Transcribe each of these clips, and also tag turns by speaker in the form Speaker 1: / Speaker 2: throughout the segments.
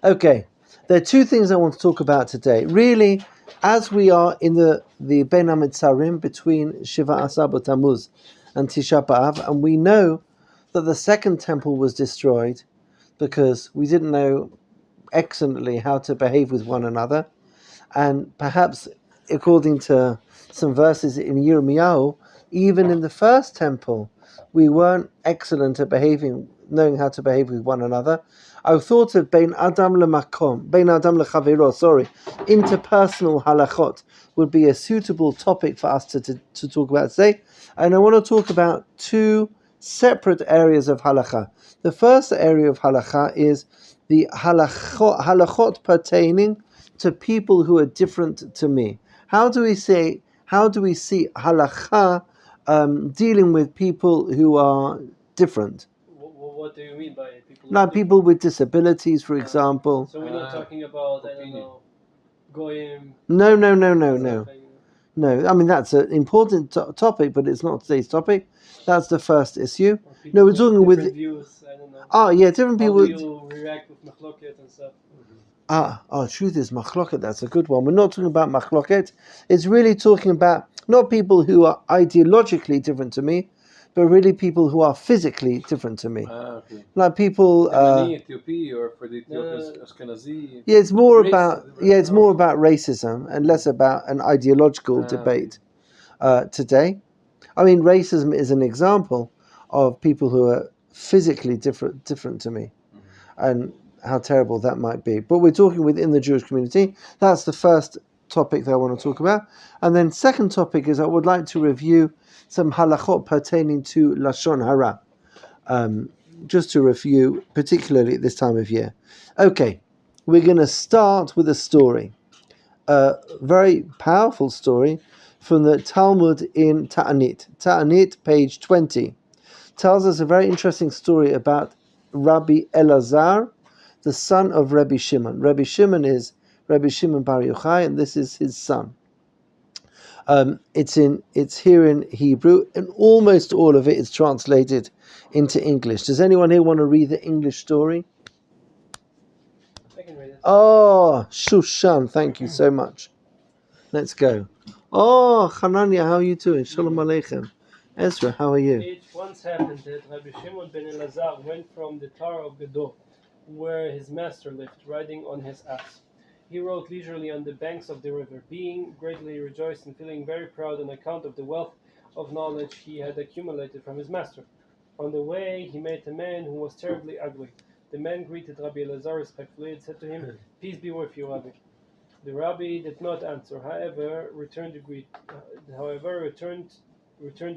Speaker 1: Okay, there are two things I want to talk about today. Really, as we are in the Bein HaMetzarim between Shiva Asar B'Tammuz and Tisha B'Av, and we know that the second temple was destroyed because we didn't know excellently how to behave with one another, and perhaps according to some verses in Yirmiyahu, even in the first temple, we weren't excellent at knowing how to behave with one another. I thought of Bein Adam LeMakom, Bein Adam LeChavero, interpersonal halachot would be a suitable topic for us to talk about today. And I want to talk about two separate areas of halakha. The first area of halakha is the halachot pertaining to people who are different to me. How do we see halakha dealing with people who are different?
Speaker 2: What do you mean by people?
Speaker 1: Like people with disabilities, for example.
Speaker 2: So we're not talking about, I don't know, goyim.
Speaker 1: No. No, I mean that's an important topic, but it's not today's topic. That's the first issue. No, we're talking with
Speaker 2: views. I don't know.
Speaker 1: Oh yeah, different people.
Speaker 2: How do you react with machloket and stuff?
Speaker 1: Truth is machloket. That's a good one. We're not talking about machloket. It's really talking about not people who are ideologically different to me, but really people who are physically different to me.
Speaker 3: Okay.
Speaker 1: Like people.
Speaker 3: Ethiopia or for the Ethiopians, Ashkenazi.
Speaker 1: Yeah, it's more about racism and less about an ideological debate today. I mean, racism is an example of people who are physically different to me, and how terrible that might be. But we're talking within the Jewish community. That's the first topic that I want to talk about. And then second topic is I would like to review some halachot pertaining to Lashon Hara. Just to review, particularly at this time of year. Okay, we're going to start with a story. A very powerful story from the Talmud in Ta'anit. Ta'anit, page 20, tells us a very interesting story about Rabbi Elazar, the son of Rabbi Shimon. Rabbi Shimon is Rabbi Shimon Bar Yochai, and this is his son. It's here in Hebrew, and almost all of it is translated into English. Does anyone here want to read the English story?
Speaker 2: I can read it.
Speaker 1: Oh, Shushan, thank you so much. Let's go. Oh, Hanania, how are you doing? Shalom Aleichem. Ezra, how are you?
Speaker 2: It once happened that Rabbi Shimon ben Elazar went from the Tower of Gadol, where his master lived, riding on his ass. He rode leisurely on the banks of the river, being greatly rejoiced and feeling very proud on account of the wealth of knowledge he had accumulated from his master. On the way, he met a man who was terribly ugly. The man greeted Rabbi Elazar respectfully and said to him, "Peace be with you, Rabbi." The Rabbi did not answer, however, returned the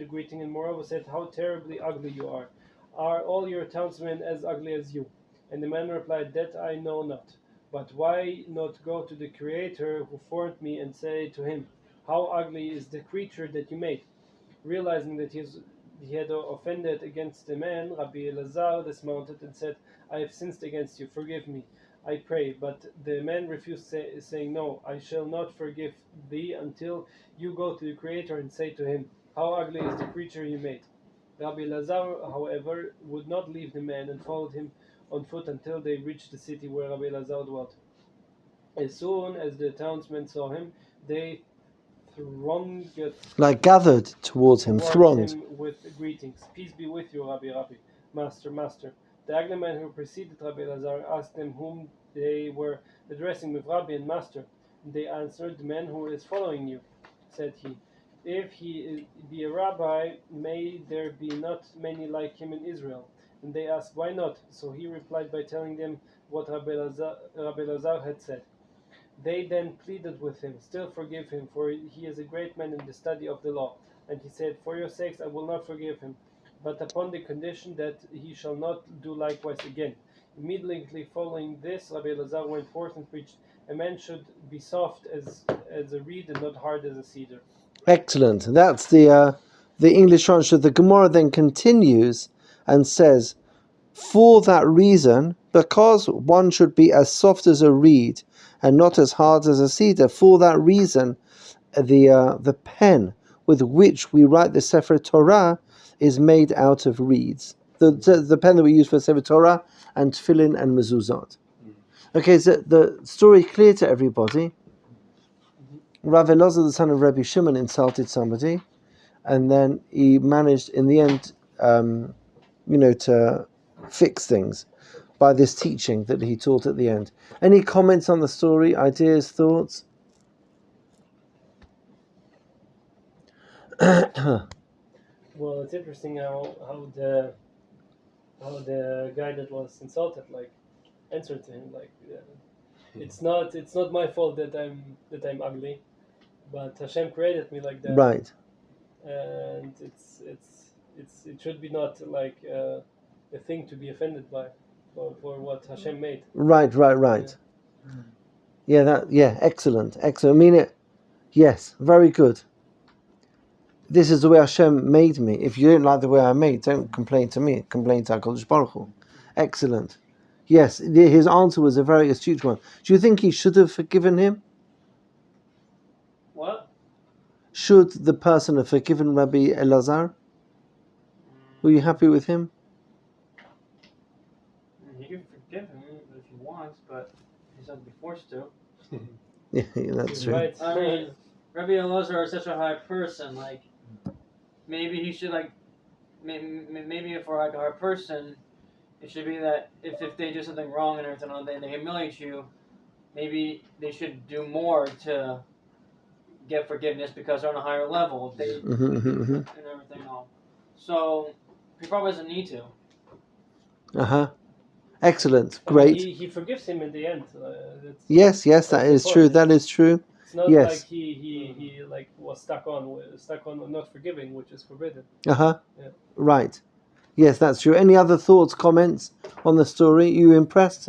Speaker 2: greeting, and moreover said, "How terribly ugly you are! Are all your townsmen as ugly as you?" And the man replied, "That I know not. But why not go to the Creator who formed me and say to him, 'How ugly is the creature that you made?'" Realizing that he had offended against the man, Rabbi Elazar dismounted and said, "I have sinned against you. Forgive me, I pray." But the man refused, saying, "No, I shall not forgive thee until you go to the Creator and say to him, 'How ugly is the creature you made?'" Rabbi Elazar, however, would not leave the man and followed him on foot until they reached the city where Rabbi Elazar dwelt. As soon as the townsmen saw him, they
Speaker 1: gathered towards him, thronged
Speaker 2: him with greetings. "Peace be with you, Rabbi, Master, Master." The ugly man who preceded Rabbi Elazar asked them whom they were addressing with Rabbi and Master. They answered, "The man who is following you," said he. "If he be a rabbi, may there be not many like him in Israel." And they asked, "Why not?" So he replied by telling them what Rabbi Elazar had said. They then pleaded with him, "Still forgive him, for he is a great man in the study of the law." And he said, "For your sakes I will not forgive him, but upon the condition that he shall not do likewise again." Immediately following this, Rabbi Elazar went forth and preached, "A man should be soft as a reed and not hard as a cedar."
Speaker 1: Excellent. That's the English translation. The Gemara then continues and says, "For that reason, because one should be as soft as a reed and not as hard as a cedar, for that reason, the pen with which we write the Sefer Torah is made out of reeds." The pen that we use for Sefer Torah and Tefillin and Mezuzot. Okay, so the story clear to everybody. Rav Elazar, the son of Rabbi Shimon, insulted somebody, and then he managed, in the end, to fix things by this teaching that he taught at the end. Any comments on the story, ideas, thoughts?
Speaker 2: Well, it's interesting how the guy that was insulted answered to him it's not my fault that I'm ugly, but Hashem created me like that,
Speaker 1: Right.
Speaker 2: and it should be not a thing to be offended by for what Hashem made.
Speaker 1: Right. Yeah, excellent. I mean, yes, very good. This is the way Hashem made me. If you don't like the way I'm made, don't complain to me. Complain to HaKadosh Baruch Hu. Excellent. Yes, his answer was a very astute one. Do you think he should have forgiven him?
Speaker 4: What?
Speaker 1: Should the person have forgiven Rabbi Elazar? Were you happy with him?
Speaker 4: You can forgive him if he wants, but he's not to be forced to.
Speaker 1: Yeah, that's true.
Speaker 2: Right.
Speaker 4: I mean, Rabbi Elazar is such a high person, maybe he should, maybe for a high person, it should be that if they do something wrong and everything, and they humiliate you, maybe they should do more to get forgiveness because they're on a higher level. If they and everything else. So he probably doesn't need to.
Speaker 1: Excellent. Great.
Speaker 2: He forgives him in the end.
Speaker 1: Yes, that is true. That is true.
Speaker 2: It's not
Speaker 1: yes.
Speaker 2: Like he was stuck on not forgiving, which is forbidden.
Speaker 1: Yeah. Right. Yes, that's true. Any other thoughts, comments on the story? You impressed?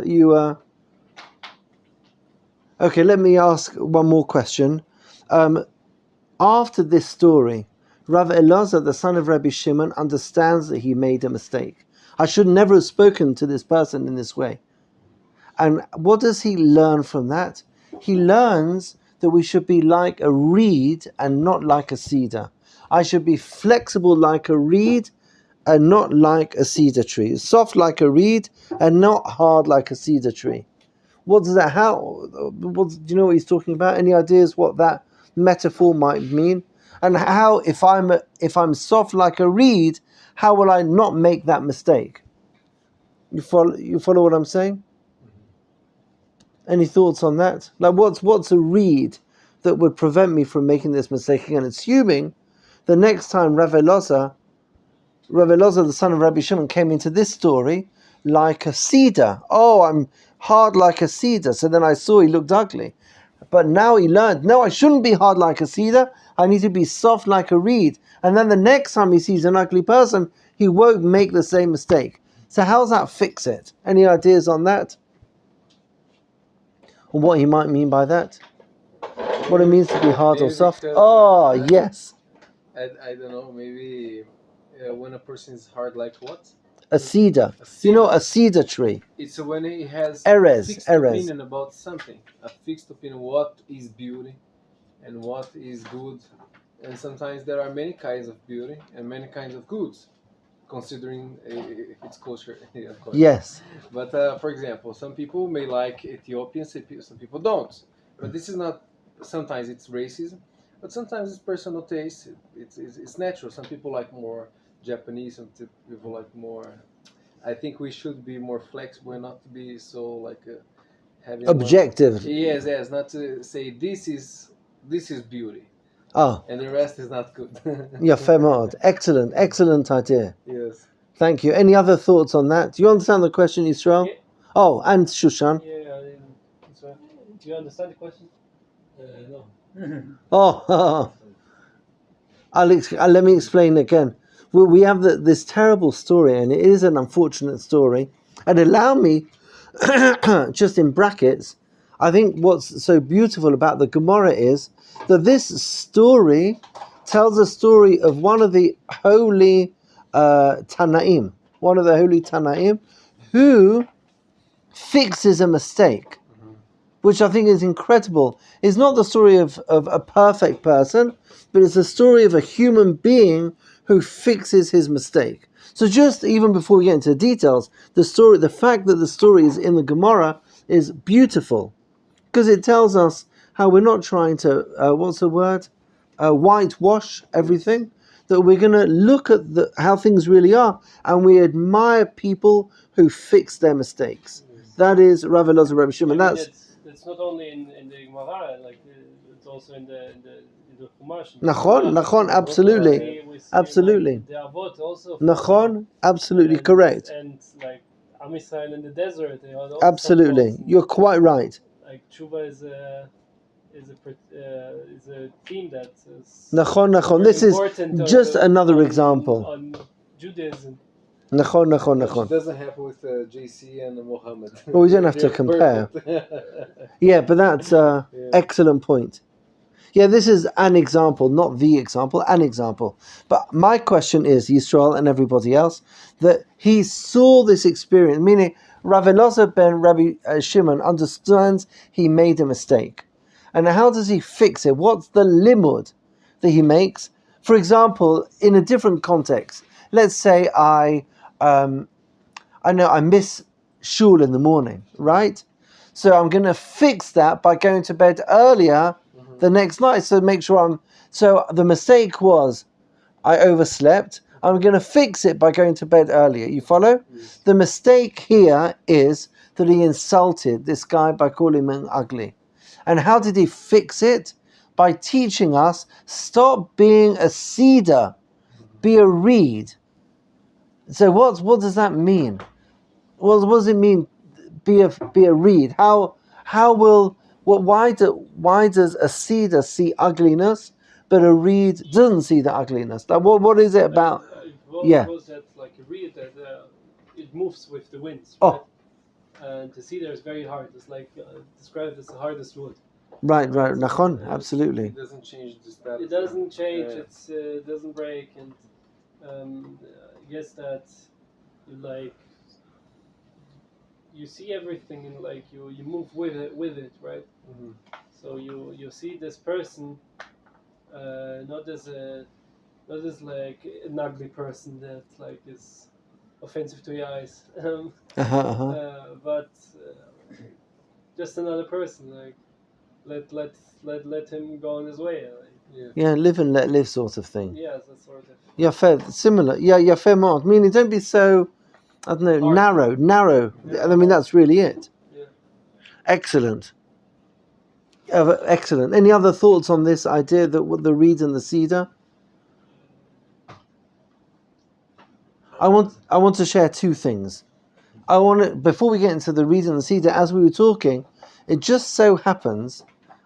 Speaker 1: Okay, let me ask one more question. After this story, Rav Elazar, the son of Rabbi Shimon, understands that he made a mistake. I should never have spoken to this person in this way. And what does he learn from that? He learns that we should be like a reed and not like a cedar. I should be flexible like a reed and not like a cedar tree. Soft like a reed and not hard like a cedar tree. What does that, do you know what he's talking about? Any ideas what that metaphor might mean? And how, if I'm soft like a reed, how will I not make that mistake? You follow what I'm saying? Any thoughts on that? Like what's a reed that would prevent me from making this mistake again? Assuming the next time Rav Elazar, the son of Rabbi Shimon, came into this story like a cedar. Oh, I'm hard like a cedar. So then I saw he looked ugly. But now he learned, no, I shouldn't be hard like a cedar. I need to be soft like a reed. And then the next time he sees an ugly person, he won't make the same mistake. So how does that fix it? Any ideas on that? Or what he might mean by that? What it means to be hard or soft? Oh, yes.
Speaker 3: I don't know, maybe when a person is hard like what?
Speaker 1: A cedar. You know, a cedar tree.
Speaker 3: It's when he has
Speaker 1: Erez,
Speaker 3: a fixed
Speaker 1: Erez.
Speaker 3: opinion about something. A fixed opinion what is beauty and what is good. And sometimes there are many kinds of beauty and many kinds of goods, considering its culture. Of course.
Speaker 1: Yes.
Speaker 3: But for example, some people may like Ethiopians, some people don't. But this is not, sometimes it's racism, but sometimes it's personal taste. It's natural. Some people like more Japanese, some people like more. I think we should be more flexible and not to be so having
Speaker 1: objective.
Speaker 3: Yes, not to say this is beauty.
Speaker 1: Oh.
Speaker 3: And the rest is not good.
Speaker 1: Yeah, Femod. Excellent idea.
Speaker 3: Yes.
Speaker 1: Thank you. Any other thoughts on that? Do you understand the question, Yisrael?
Speaker 2: Yeah.
Speaker 1: Oh, and Shushan.
Speaker 2: Yeah, do you understand the question?
Speaker 4: No.
Speaker 1: Oh, let me explain again. We have this terrible story, and it is an unfortunate story. And allow me, just in brackets, I think what's so beautiful about the Gemara is that this story tells a story of one of the holy Tanaim, who fixes a mistake, which I think is incredible. It's not the story of a perfect person, but it's the story of a human being who fixes his mistake. So just even before we get into the details, the fact that the story is in the Gemara is beautiful because it tells us how we're not trying to, whitewash everything, that we're going to look at how things really are, and we admire people who fix their mistakes. That is Rav Elazar Rabbi Shimon.
Speaker 2: It's not only in the Gemara, like it's also in the Chumash.
Speaker 1: Nachon, absolutely, absolutely.
Speaker 2: The Avot also.
Speaker 1: Nachon, absolutely correct.
Speaker 2: And like Am Yisrael in the desert, they are also
Speaker 1: absolutely, you're quite right.
Speaker 2: Like tshuva is a theme that is
Speaker 1: Nachon. This is just another example
Speaker 2: on Judaism.
Speaker 1: Nachon.
Speaker 3: It doesn't happen with JC and Muhammad.
Speaker 1: Well, we don't have to compare. Yeah, but that's excellent point. Yeah, this is an example, not the example, an example. But my question is, Yisrael and everybody else, that he saw this experience, meaning Rav Elazar ben Rabbi Shimon understands he made a mistake. And how does he fix it? What's the limud that he makes? For example, in a different context, let's say I miss shul in the morning, right? So I'm going to fix that by going to bed earlier the next night. So make sure so the mistake was I overslept. I'm going to fix it by going to bed earlier. You follow? Yes. The mistake here is that he insulted this guy by calling him ugly. And how did he fix it? By teaching us, stop being a cedar, be a reed. So what does that mean? Well, what does it mean? Be a reed. Why does a cedar see ugliness, but a reed doesn't see the ugliness? Like, what is it about?
Speaker 2: Because that's like a reed that it moves with the winds. Right? And the cedar is very hard. It's like described as the hardest wood.
Speaker 1: Right. Nachon, absolutely.
Speaker 3: It doesn't change the status.
Speaker 2: It doesn't change. It doesn't break, and I guess that you see everything and like you move with it, right? Mm-hmm. So you see this person not as like an ugly person that like is offensive to your eyes, but just another person. Like let him go on his way.
Speaker 1: Live and let live, sort of thing.
Speaker 2: Yeah, that's sort of.
Speaker 1: Yeah, fair, similar. Yeah, fair mark. Meaning, don't be so, I don't know, narrow. Yeah. I mean, that's really it.
Speaker 2: Yeah.
Speaker 1: Excellent. Excellent. Any other thoughts on this idea that the reed and the cedar? I want to share two things. Before we get into the reed and the cedar, as we were talking, it just so happens,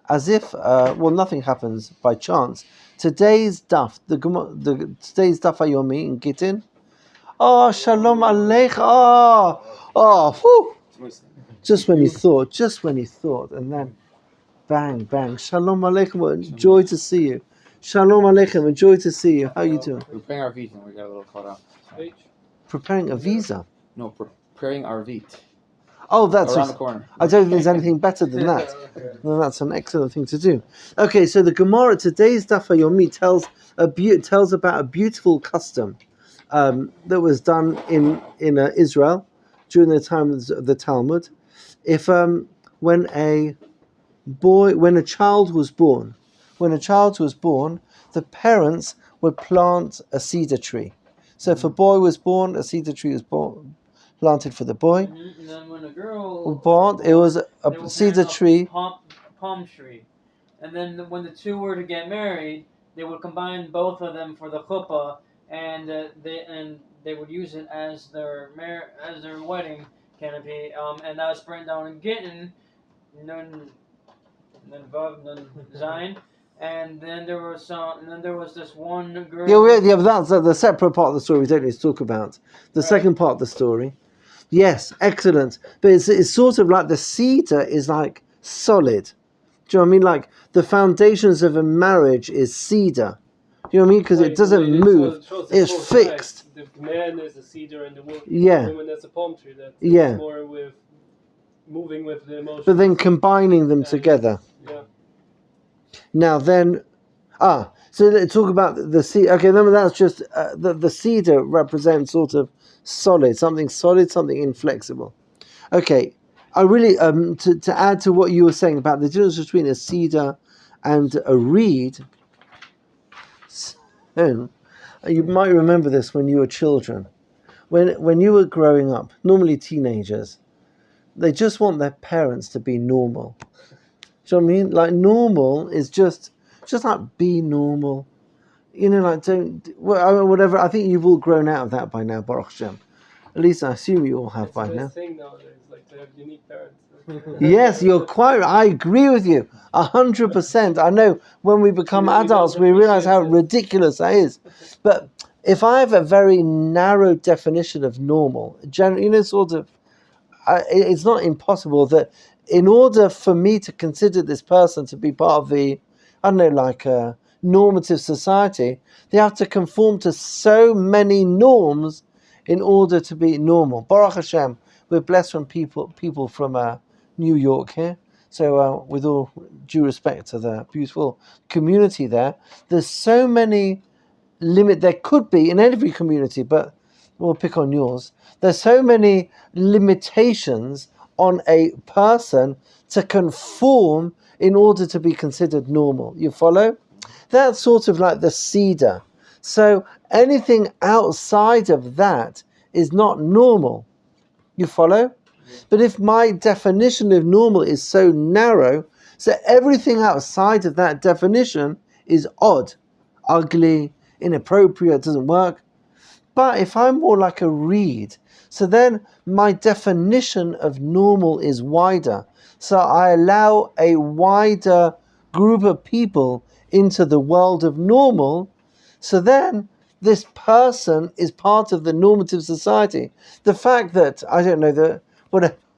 Speaker 1: as if nothing happens by chance. Today's daf, today's daf Ayomi in Gittin. Oh, shalom aleichem. Oh, just when you thought, and then bang. Shalom aleichem. Joy to see you. Shalom aleichem. Joy to see you. How are you doing?
Speaker 5: Preparing our vita. We got a little caught up.
Speaker 1: Preparing a visa?
Speaker 5: No, preparing our vita.
Speaker 1: Oh, that's
Speaker 5: around the corner.
Speaker 1: I don't think there's anything better than that. No, that's an excellent thing to do. Okay, so the Gemara, today's Daf Yomi tells about a beautiful custom that was done in Israel during the time of the Talmud. If when a child was born, the parents would plant a cedar tree. So if a boy was born, a cedar tree was planted for the boy.
Speaker 4: And then when a girl
Speaker 1: born, it was a cedar tree.
Speaker 4: Palm tree. And then when the two were to get married, they would combine both of them for the chuppah, and they would use it as their wedding canopy. And that was written down in Gittin, Nun Vav, Nun Zayin. And then there was this one girl.
Speaker 1: Yeah, but that's the separate part of the story we don't need to talk about. The second part of the story. Yes, excellent. But it's sort of like the cedar is like solid. Do you know what I mean? Like the foundations of a marriage is cedar. Do you know what I mean? Because it doesn't move. It's fixed.
Speaker 2: The man is a cedar and the
Speaker 1: woman
Speaker 2: is a palm tree. That's more with moving with the emotions.
Speaker 1: But then combining them together.
Speaker 2: Yeah.
Speaker 1: Now then, so let's talk about the cedar. Okay, then that's just the cedar represents sort of something solid, something inflexible. Okay, I really to add to what you were saying about the difference between a cedar and a reed. So, you might remember this when you were children. When you were growing up, normally teenagers, they just want their parents to be normal. Do you know what I mean? Like normal is just like be normal. You know, like whatever. I think you've all grown out of that by now, Baruch Hashem. At least I assume you all have
Speaker 2: It's
Speaker 1: by
Speaker 2: the
Speaker 1: now.
Speaker 2: best thing nowadays, like to have unique parents.
Speaker 1: Yes, you're quite. I agree with you 100%. I know when we become
Speaker 2: We don't
Speaker 1: adults, we realize how
Speaker 2: appreciate it.
Speaker 1: ridiculous that is. But if I have a very narrow definition of normal, sort of, it's not impossible that in order for me to consider this person to be part of the, I don't know, like a normative society, they have to conform to so many norms in order to be normal. Baruch Hashem, we're blessed from people from New York here. So with all due respect to the beautiful community there, there's so many there could be in every community, but we'll pick on yours. There's so many limitations on a person to conform in order to be considered normal. You follow? That's sort of like the cedar. So anything outside of that is not normal. You follow? But if my definition of normal is so narrow, so everything outside of that definition is odd, ugly, inappropriate, doesn't work. But if I'm more like a reed, so then my definition of normal is wider. So I allow a wider group of people into the world of normal. So then this person is part of the normative society. The fact that, I don't know, that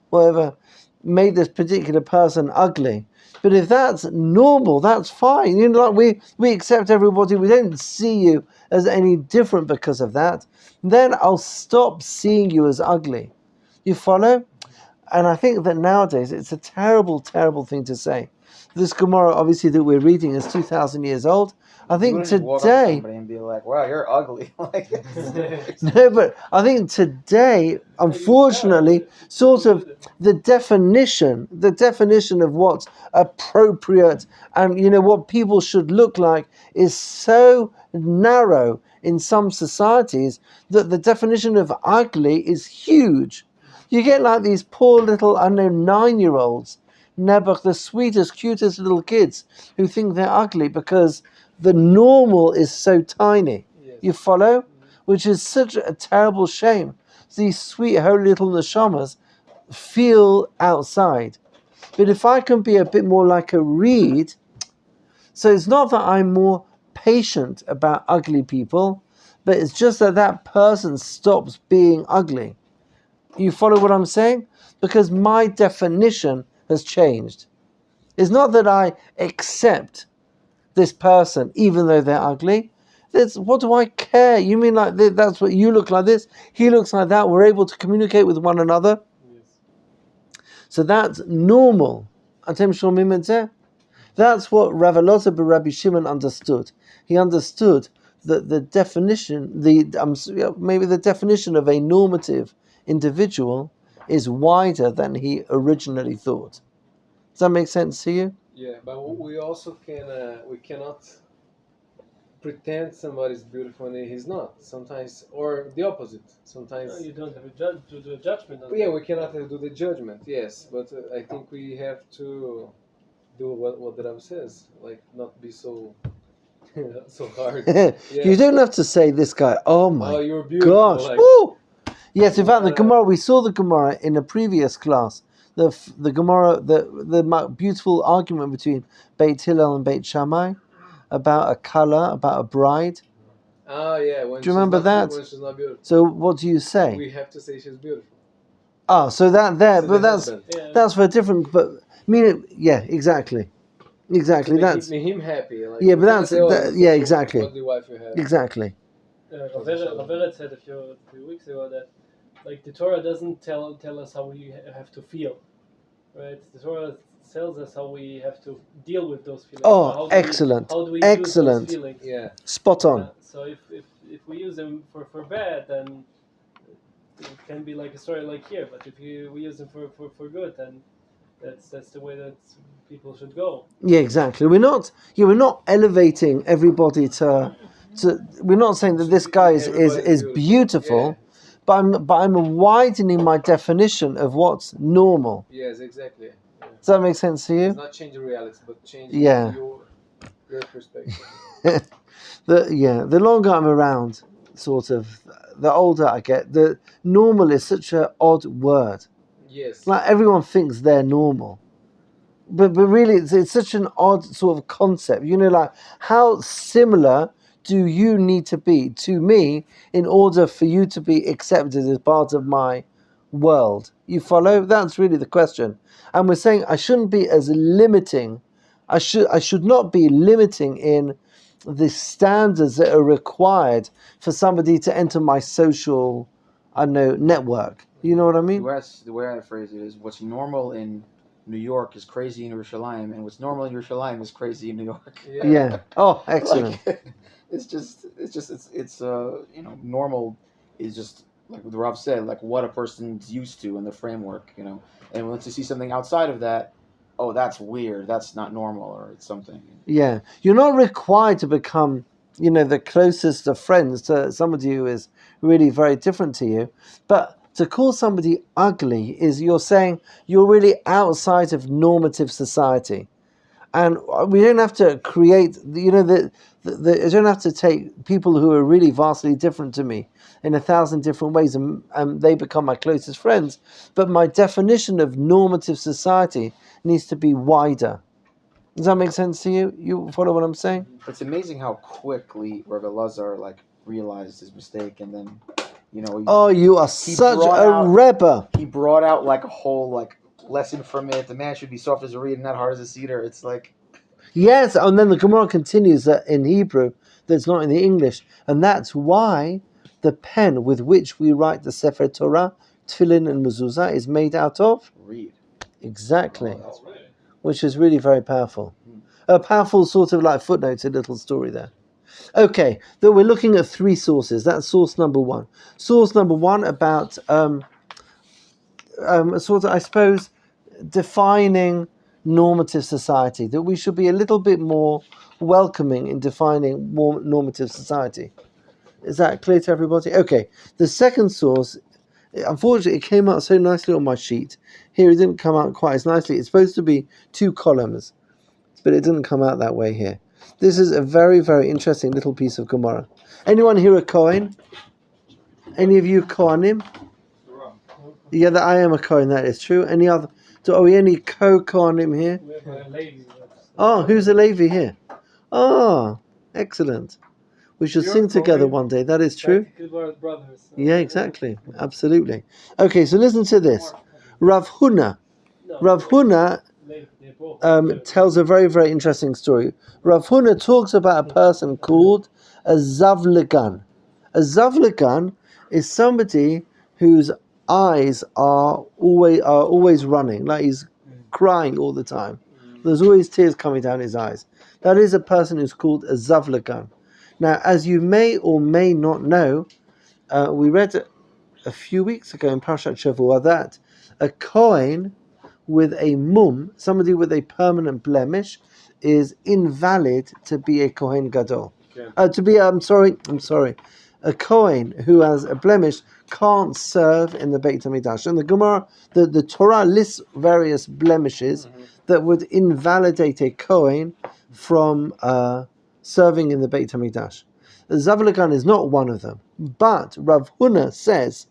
Speaker 1: whatever made this particular person ugly. But if that's normal, that's fine. You know, like we accept everybody. We don't see you as any different because of that. Then I'll stop seeing you as ugly. You follow? And I think that nowadays it's a terrible, terrible thing to say. This Gemara, obviously, that we're reading is 2,000 years old. I think today,
Speaker 5: and be like, "Wow, you're ugly."
Speaker 1: no, but I think today, unfortunately, sort of the definition of what's appropriate and what people should look like is so narrow in some societies that the definition of ugly is huge. You get like these poor little, 9-year-olds, Nebuch, the sweetest, cutest little kids who think they're ugly because the normal is so tiny.
Speaker 2: Yes.
Speaker 1: You follow? Which is such a terrible shame. These sweet, holy little neshamas feel outside. But if I can be a bit more like a reed, so it's not that I'm more patient about ugly people, but it's just that person stops being ugly. You follow what I'm saying? Because my definition has changed. It's not that I accept this person even though they're ugly. What do I care? You mean like that's what you look like this? He looks like that. We're able to communicate with one another.
Speaker 2: Yes.
Speaker 1: So that's normal. Atem shomim et zeh? That's what Rav Elazar ben Rabbi Shimon understood. He understood that the definition, maybe the definition of a normative individual is wider than he originally thought. Does that make sense to you?
Speaker 3: Yeah, but we also we cannot pretend somebody's beautiful and he's not. Sometimes, or the opposite. Sometimes.
Speaker 2: No, you don't have to do a judgment on
Speaker 3: Yeah,
Speaker 2: that.
Speaker 3: we cannot do the judgment. Yes, but I think we have to do what the Ram says, like not be so so hard.
Speaker 1: You don't have to say this guy. Oh my
Speaker 3: you're beautiful.
Speaker 1: gosh!
Speaker 3: Like,
Speaker 1: Woo! Yes, in fact, the Gemara, we saw the Gemara in a previous class. The Gemara, the beautiful argument between Beit Hillel and Beit Shammai about a color, about a bride.
Speaker 3: oh yeah,
Speaker 1: Do you remember that?
Speaker 3: When she's not beautiful.
Speaker 1: So what do you say?
Speaker 3: We have to say she's beautiful.
Speaker 1: So that there,
Speaker 3: So
Speaker 1: but
Speaker 3: the
Speaker 1: that's
Speaker 3: husband.
Speaker 2: Yeah.
Speaker 1: that's for a different. But yeah, exactly.
Speaker 3: To
Speaker 1: That's
Speaker 3: make him happy. Like,
Speaker 1: yeah, but
Speaker 3: you cannot
Speaker 1: that's
Speaker 3: say,
Speaker 1: yeah, exactly,
Speaker 3: What the wife you have.
Speaker 1: exactly.
Speaker 2: Raveret said a few weeks ago that like the Torah doesn't tell us how we have to feel, right? The Torah tells us how we have to deal with those feelings.
Speaker 1: Oh,
Speaker 2: How do
Speaker 1: excellent,
Speaker 2: how do we
Speaker 1: excellent.
Speaker 2: use those feelings?
Speaker 3: Yeah.
Speaker 1: Spot on.
Speaker 2: So if we use them for bad, then it can be like a story like here, but if we use them for good, then that's the way that people should go.
Speaker 1: Yeah, exactly. We're not elevating everybody to. We're not saying that this guy is
Speaker 3: Everybody's
Speaker 1: beautiful, but I'm widening my definition of what's normal.
Speaker 3: Yes, exactly. Yeah.
Speaker 1: Does that make sense to
Speaker 3: It's
Speaker 1: you?
Speaker 3: not changing reality, but changing
Speaker 1: Yeah.
Speaker 3: your perspective.
Speaker 1: The longer I'm around, sort of, the older I get. The normal is such an odd word.
Speaker 3: Yes.
Speaker 1: Like everyone thinks they're normal. But really, it's such an odd sort of concept. Like how similar do you need to be to me in order for you to be accepted as part of my world? You follow? That's really the question. And we're saying I shouldn't be as limiting. I should not be limiting in the standards that are required for somebody to enter my social, network. You know what I mean?
Speaker 5: The way I phrase it is, what's normal in New York is crazy in Yerushalayim, and what's normal in Yerushalayim is crazy in New York.
Speaker 1: Yeah. Oh, excellent.
Speaker 5: It's normal is just like what Rav said, like what a person's used to in the framework, and once you see something outside of that, oh, that's weird, that's not normal, or it's something.
Speaker 1: Yeah, you're not required to become, the closest of friends to somebody who is really very different to you, but to call somebody ugly is you're saying you're really outside of normative society. And we don't have to create, I don't have to take people who are really vastly different to me in 1,000 different ways and they become my closest friends. But my definition of normative society needs to be wider. Does that make sense to you? You follow what I'm saying?
Speaker 5: It's amazing how quickly Rabbi Lazar realized his mistake, and then
Speaker 1: you are such a rebbe.
Speaker 5: He brought out a whole lesson from it. The man should be soft as a reed and not hard as a cedar. It's like,
Speaker 1: yes, and then the Gemara continues that in Hebrew that's not in the English, and that's why the pen with which we write the Sefer Torah, Tefillin, and Mezuzah is made out of
Speaker 5: reed.
Speaker 1: Exactly,
Speaker 5: Oh, that's right.
Speaker 1: Which is really very powerful. A powerful sort of footnote, a little story there. Okay, that we're looking at three sources. That's source number one. Source number one about sort of, I suppose, defining normative society. That we should be a little bit more welcoming in defining more normative society. Is that clear to everybody? Okay. The second source, unfortunately, it came out so nicely on my sheet. Here it didn't come out quite as nicely. It's supposed to be 2 columns, but it didn't come out that way here. This is a very, very interesting little piece of Gemara. Anyone here a Cohn? Any of you Kohanim? Yeah, that I am a Cohn, that is true. Any other? Are we any Kohanim here?
Speaker 2: We have a lady.
Speaker 1: Oh, who's a Levi here? Oh, excellent. We should sing together one day, that is true.
Speaker 2: Brothers.
Speaker 1: Yeah, exactly. Absolutely. Okay, so listen to this. Rav Huna. Rav Huna tells a very, very interesting story. Rav Huna talks about a person called a Zavlegan. A Zavlegan is somebody whose eyes are always running, like he's crying all the time. There's always tears coming down his eyes. That is a person who's called a Zavlegan. Now, as you may or may not know, we read a few weeks ago in Parashat Shavua that a Cohen with a mum, somebody with a permanent blemish, is invalid to be a Kohen Gadol. A Kohen who has a blemish can't serve in the Beit HaMikdash. And the Gemara, the Torah lists various blemishes that would invalidate a Kohen from serving in the Beit HaMikdash. Zavlegan is not one of them. But Rav Huna says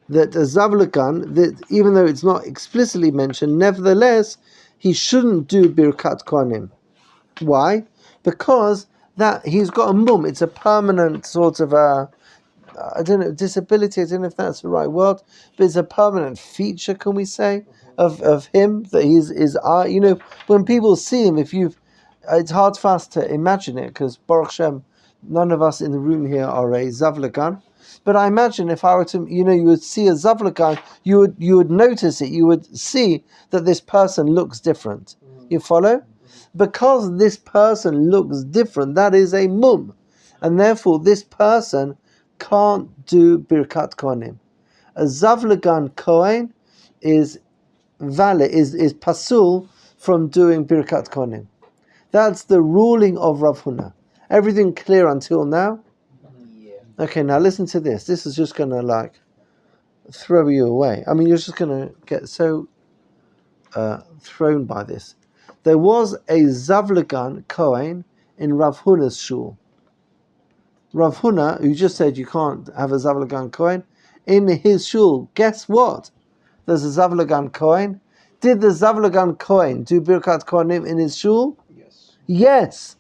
Speaker 1: that a Zavlegan, that even though it's not explicitly mentioned, nevertheless, he shouldn't do Birkat Kohanim. Why? Because that he's got a mum. It's a permanent sort of disability. I don't know if that's the right word, but it's a permanent feature, can we say, of him, that his eye. When people see him, it's hard for us to imagine it, because Baruch Shem, none of us in the room here are a Zavlegan. But I imagine if I were to, you would see a Zavlegan, you would notice it. You would see that this person looks different. You follow? Because this person looks different, that is a mum. And therefore, this person can't do Birkat Kohanim. a Zavlagan Cohen is valid, is pasul from doing Birkat Kohanim. That's the ruling of Rav Huna. Everything clear until now?
Speaker 5: Yeah.
Speaker 1: Okay, now listen to this. This is just going to throw you away. I mean, you're just going to get so thrown by this. There was a Zavlagan Kohen in Rav Huna's shul. Rav Huna, who just said you can't have a Zavlagan Kohen, in his shul, guess what? There's a Zavlagan Kohen. Did the Zavlagan Kohen do Birkat Kohanim in his shul?
Speaker 5: Yes.
Speaker 1: Yes,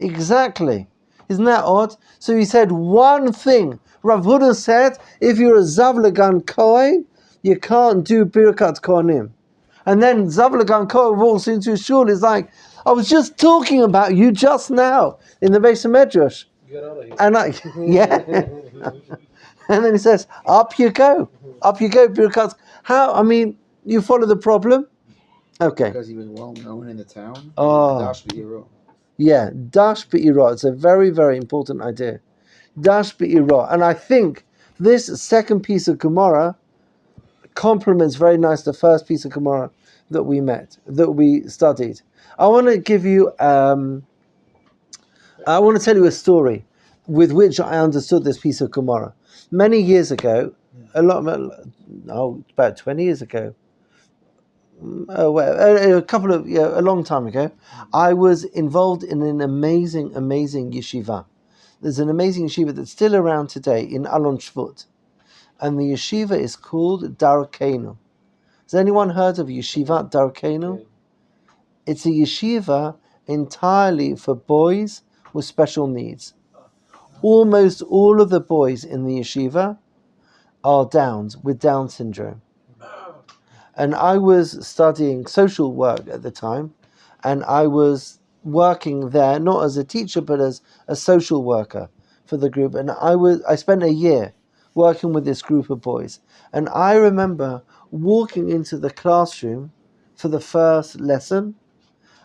Speaker 1: exactly. Isn't that odd? So he said one thing. Rav Huna said, if you're a Zavlagan Kohen, you can't do Birkat Kohanim. And then Zavlagan Kohen walks into his shul. He's like, I was just talking about you just now in the Beis Medrash.
Speaker 3: Get out of here.
Speaker 1: And yeah. And then he says, up you go, Birkat. How? I mean, you follow the problem? Okay.
Speaker 5: Because he was well known in the town.
Speaker 1: Oh.
Speaker 5: Dash Be'iro.
Speaker 1: Yeah, Dash Be'ira. It's a very, very important idea. Dash Be'ira. And I think this second piece of Gemara complements very nice the first piece of Gemara that we studied. I want to give you, I want to tell you a story with which I understood this piece of Gemara. Many years ago, a long time ago, I was involved in an amazing yeshiva. There's an amazing yeshiva that's still around today in Alon Shvut. And the yeshiva is called Darkeinu. Has anyone heard of Yeshivat Darkeinu? It's a yeshiva entirely for boys with special needs. Almost all of the boys in the yeshiva are with Down syndrome. And I was studying social work at the time, and I was working there, not as a teacher, but as a social worker for the group. And I spent a year working with this group of boys. And I remember walking into the classroom for the first lesson,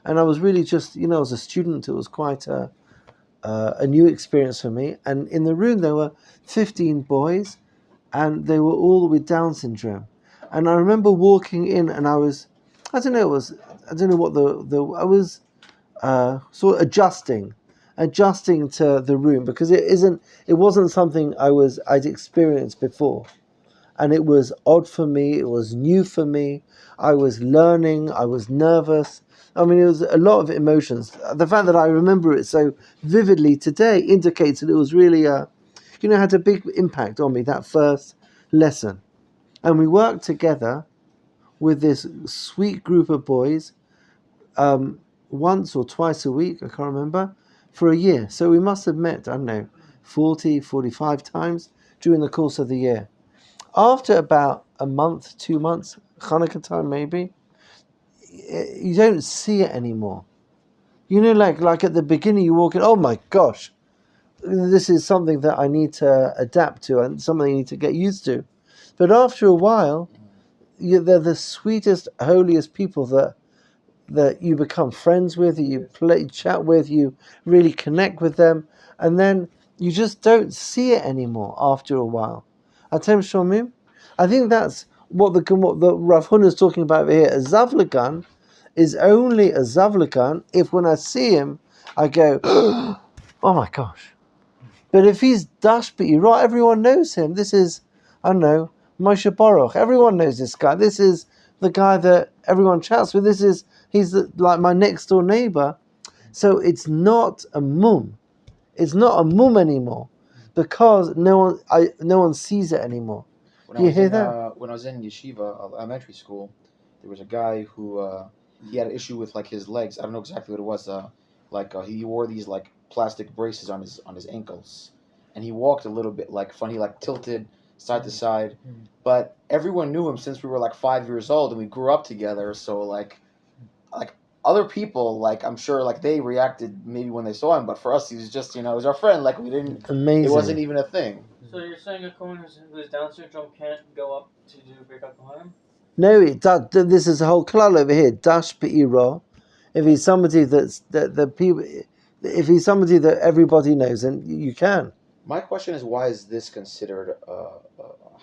Speaker 1: and I was really just, as a student, it was quite a new experience for me. And in the room there were 15 boys, and they were all with Down syndrome. And I remember walking in, and I was sort of adjusting to the room, because it wasn't something I'd experienced before. And it was odd for me, it was new for me, I was learning, I was nervous. I mean, it was a lot of emotions. The fact that I remember it so vividly today indicates that it was really, had a big impact on me, that first lesson. And we worked together with this sweet group of boys once or twice a week, I can't remember, for a year. So we must have met, 40, 45 times during the course of the year. After about a month, 2 months, Hanukkah time maybe, you don't see it anymore. Like at the beginning you walk in, oh my gosh, this is something that I need to adapt to and something I need to get used to. But after a while, they're the sweetest, holiest people that you become friends with, you chat with, you really connect with them, and then you just don't see it anymore after a while. Atem Shomim? I think that's what the Rav Huna is talking about over here. A Zavlagan is only a Zavlagan if when I see him, I go, oh my gosh. But if he's Dash Be'ira, everyone knows him. This is, Moshe Baruch. Everyone knows this guy. This is the guy that everyone chats with. He's like my next door neighbor. So it's not a mum. It's not a mum anymore, because no one sees it anymore. Do you hear that?
Speaker 5: When I was in yeshiva, elementary school, there was a guy who he had an issue with his legs. I don't know exactly what it was. He wore these plastic braces on his ankles, and he walked a little bit funny, tilted side to side. But everyone knew him since we were 5 years old, and we grew up together. So other people, I'm sure they reacted maybe when they saw him, but for us he was just he was our friend. We didn't.
Speaker 1: Amazing.
Speaker 5: It wasn't even a thing.
Speaker 4: So you're saying a Cohn who has Down syndrome can't go up to do Birkat Kohanim?
Speaker 1: No, this is a whole klal over here. Dash Be'ira. If he's somebody if he's somebody that everybody knows, then you can.
Speaker 5: My question is, why is this considered a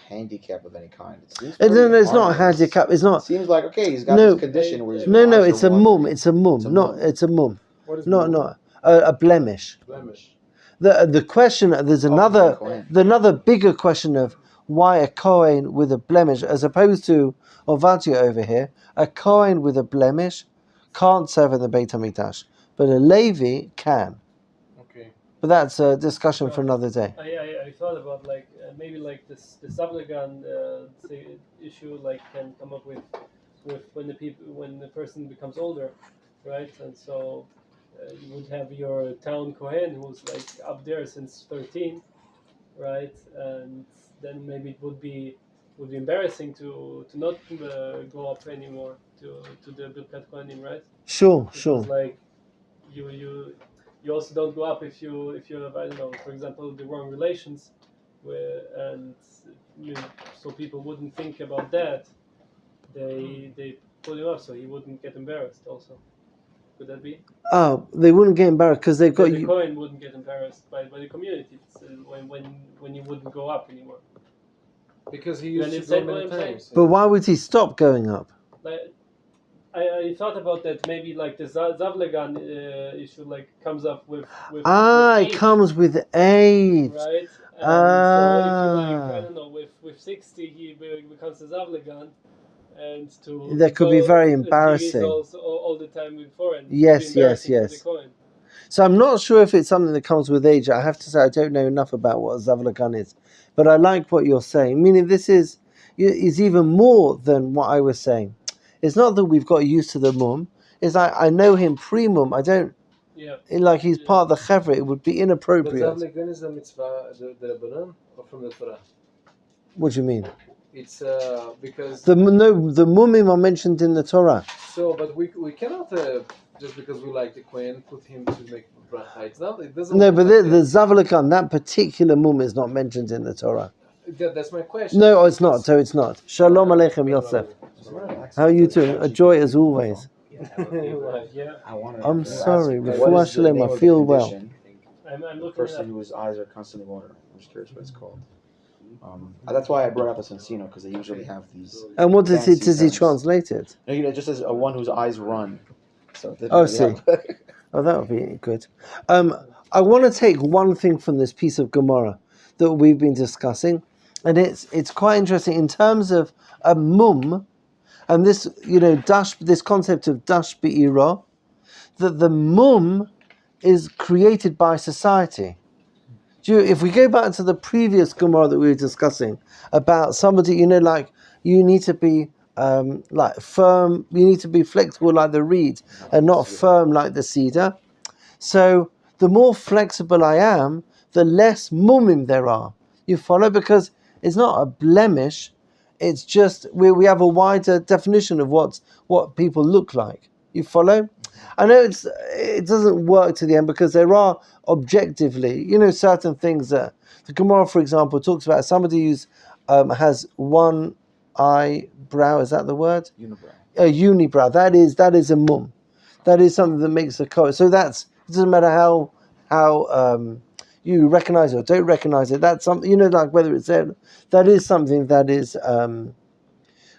Speaker 5: handicap of any kind. It seems
Speaker 1: No,
Speaker 5: pretty
Speaker 1: it's not a
Speaker 5: harmless.
Speaker 1: handicap. It's
Speaker 5: It
Speaker 1: not.
Speaker 5: seems like, okay, he's got
Speaker 1: No.
Speaker 5: this condition where his
Speaker 1: No,
Speaker 5: eyes
Speaker 1: it's
Speaker 5: are
Speaker 1: a mum.
Speaker 5: watering.
Speaker 1: It's a mum.
Speaker 5: It's a
Speaker 1: Not.
Speaker 5: mum.
Speaker 1: It's a mum.
Speaker 3: What is
Speaker 1: Not a blemish.
Speaker 3: blemish?
Speaker 1: The question. There's another.
Speaker 5: Cohen.
Speaker 1: Another bigger question of why a Cohen with a blemish, as opposed to Ovadia over here. A Cohen with a blemish can't serve in the Beit Hamikdash, but a Levi can.
Speaker 3: Okay.
Speaker 1: But that's a discussion for another day.
Speaker 2: I thought about like maybe like this Zavlegan issue like can come up with when the person becomes older, right? And so you would have your town Kohen who's like up there since 13, right? And then maybe it would be embarrassing to not go up anymore to the Birkat Kohanim, right?
Speaker 1: Sure.
Speaker 2: Because like you also don't go up if you have, I don't know, for example, the wrong relations, so people wouldn't think about that. They put him up so he wouldn't get embarrassed. Also, could that be?
Speaker 1: Oh, they wouldn't get embarrassed because they've got
Speaker 2: The
Speaker 1: you.
Speaker 2: Cohen wouldn't get embarrassed by the community when you wouldn't go up anymore.
Speaker 3: Because he
Speaker 2: You
Speaker 3: used to
Speaker 2: understand
Speaker 3: go
Speaker 2: what
Speaker 3: many
Speaker 2: I'm
Speaker 3: times.
Speaker 1: But why would he stop going up?
Speaker 2: Like, I thought about that. Maybe like the Zavlegan issue like comes up with
Speaker 1: It
Speaker 2: age,
Speaker 1: comes with age.
Speaker 2: right? And so if you like, I don't know, with 60 he becomes a Zavlegan, and
Speaker 1: That could be very
Speaker 2: and he is
Speaker 1: embarrassing.
Speaker 2: also all the time with foreign.
Speaker 1: Yes,
Speaker 2: It would be embarrassing for the
Speaker 1: yes.
Speaker 2: Cohen.
Speaker 1: So I'm not sure if it's something that comes with age. I have to say I don't know enough about what Zavlagan is, but I like what you're saying. Meaning this is even more than what I was saying. It's not that we've got used to the mum. It's like I know him pre-mum. I don't.
Speaker 2: Yeah.
Speaker 1: Like he's part of the chevra. It would be
Speaker 3: But
Speaker 1: inappropriate.
Speaker 3: Zavlegan is a mitzvah, the Rabbanan, or from the Torah?
Speaker 1: What do you mean?
Speaker 3: It's because...
Speaker 1: The mumim are mentioned in the Torah.
Speaker 3: So, but we cannot, just because we like the Kohen, put him to make bracha. It's not, it doesn't
Speaker 1: No,
Speaker 3: work
Speaker 1: but
Speaker 3: like
Speaker 1: the
Speaker 3: that.
Speaker 1: Zavlakan, that particular mum is not mentioned in the Torah.
Speaker 3: That's my question.
Speaker 1: No, it's not. So it's not. Shalom Aleichem Yosef. How are you doing? A joy as always.
Speaker 2: Yeah.
Speaker 1: I'm sorry.
Speaker 5: What
Speaker 1: Refuah
Speaker 5: is the name
Speaker 1: Shlema.
Speaker 5: of the
Speaker 1: Feel well.
Speaker 5: condition?
Speaker 2: I'm
Speaker 5: The
Speaker 2: looking it
Speaker 5: person
Speaker 2: up.
Speaker 5: whose eyes are constantly watering. I'm just curious what it's called. That's why I brought up the Sensino, because they usually have these.
Speaker 1: And what does
Speaker 5: fancy
Speaker 1: he
Speaker 5: terms.
Speaker 1: translate it?
Speaker 5: No, it just says a one whose eyes run. So it doesn't
Speaker 1: Oh,
Speaker 5: really have-
Speaker 1: Oh, that would be good. I want to take one thing from this piece of Gemara that we've been discussing, and it's quite interesting in terms of a mum, and this this concept of dash be'ira, that the mum is created by society. If we go back to the previous Gemara that we were discussing about somebody, like you need to be like firm, you need to be flexible like the reed and not firm like the cedar. So the more flexible I am, the less mumim there are. You follow? Because it's not a blemish, it's just we have a wider definition of what people look like. You follow? I know it doesn't work to the end because there are objectively, certain things that the Gemara, for example, talks about somebody who's has one eyebrow. Is that the word?
Speaker 5: Unibrow.
Speaker 1: A unibrow. That is a mum. That is something that makes a coat. So it doesn't matter how you recognize it or don't recognize it. That's something like whether it's there. That is something that is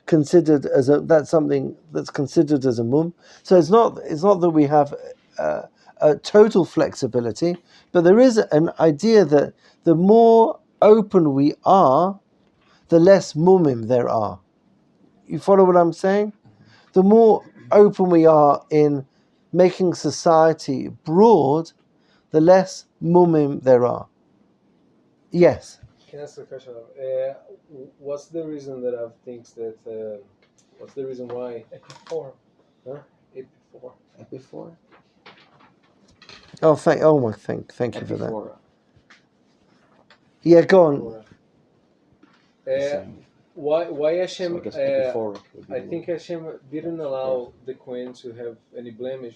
Speaker 1: considered as something that's considered as a mum. So it's not that we have a total flexibility, but there is an idea that the more open we are, the less mumim there are. You follow what I'm saying? The more open we are in making society broad, the less mumim there are. Yes.
Speaker 3: Can I ask a question? What's the reason that I've thinks that? What's the reason why?
Speaker 2: Epiphore.
Speaker 3: Huh? Epiphore.
Speaker 5: Epiphore?
Speaker 1: Thank you for that.
Speaker 5: Epiphora.
Speaker 1: Yeah, go on.
Speaker 3: Why Hashem?
Speaker 5: So I guess epiphoric would be
Speaker 3: I
Speaker 5: the
Speaker 3: think
Speaker 5: word.
Speaker 3: Hashem didn't allow the Kohen to have any blemish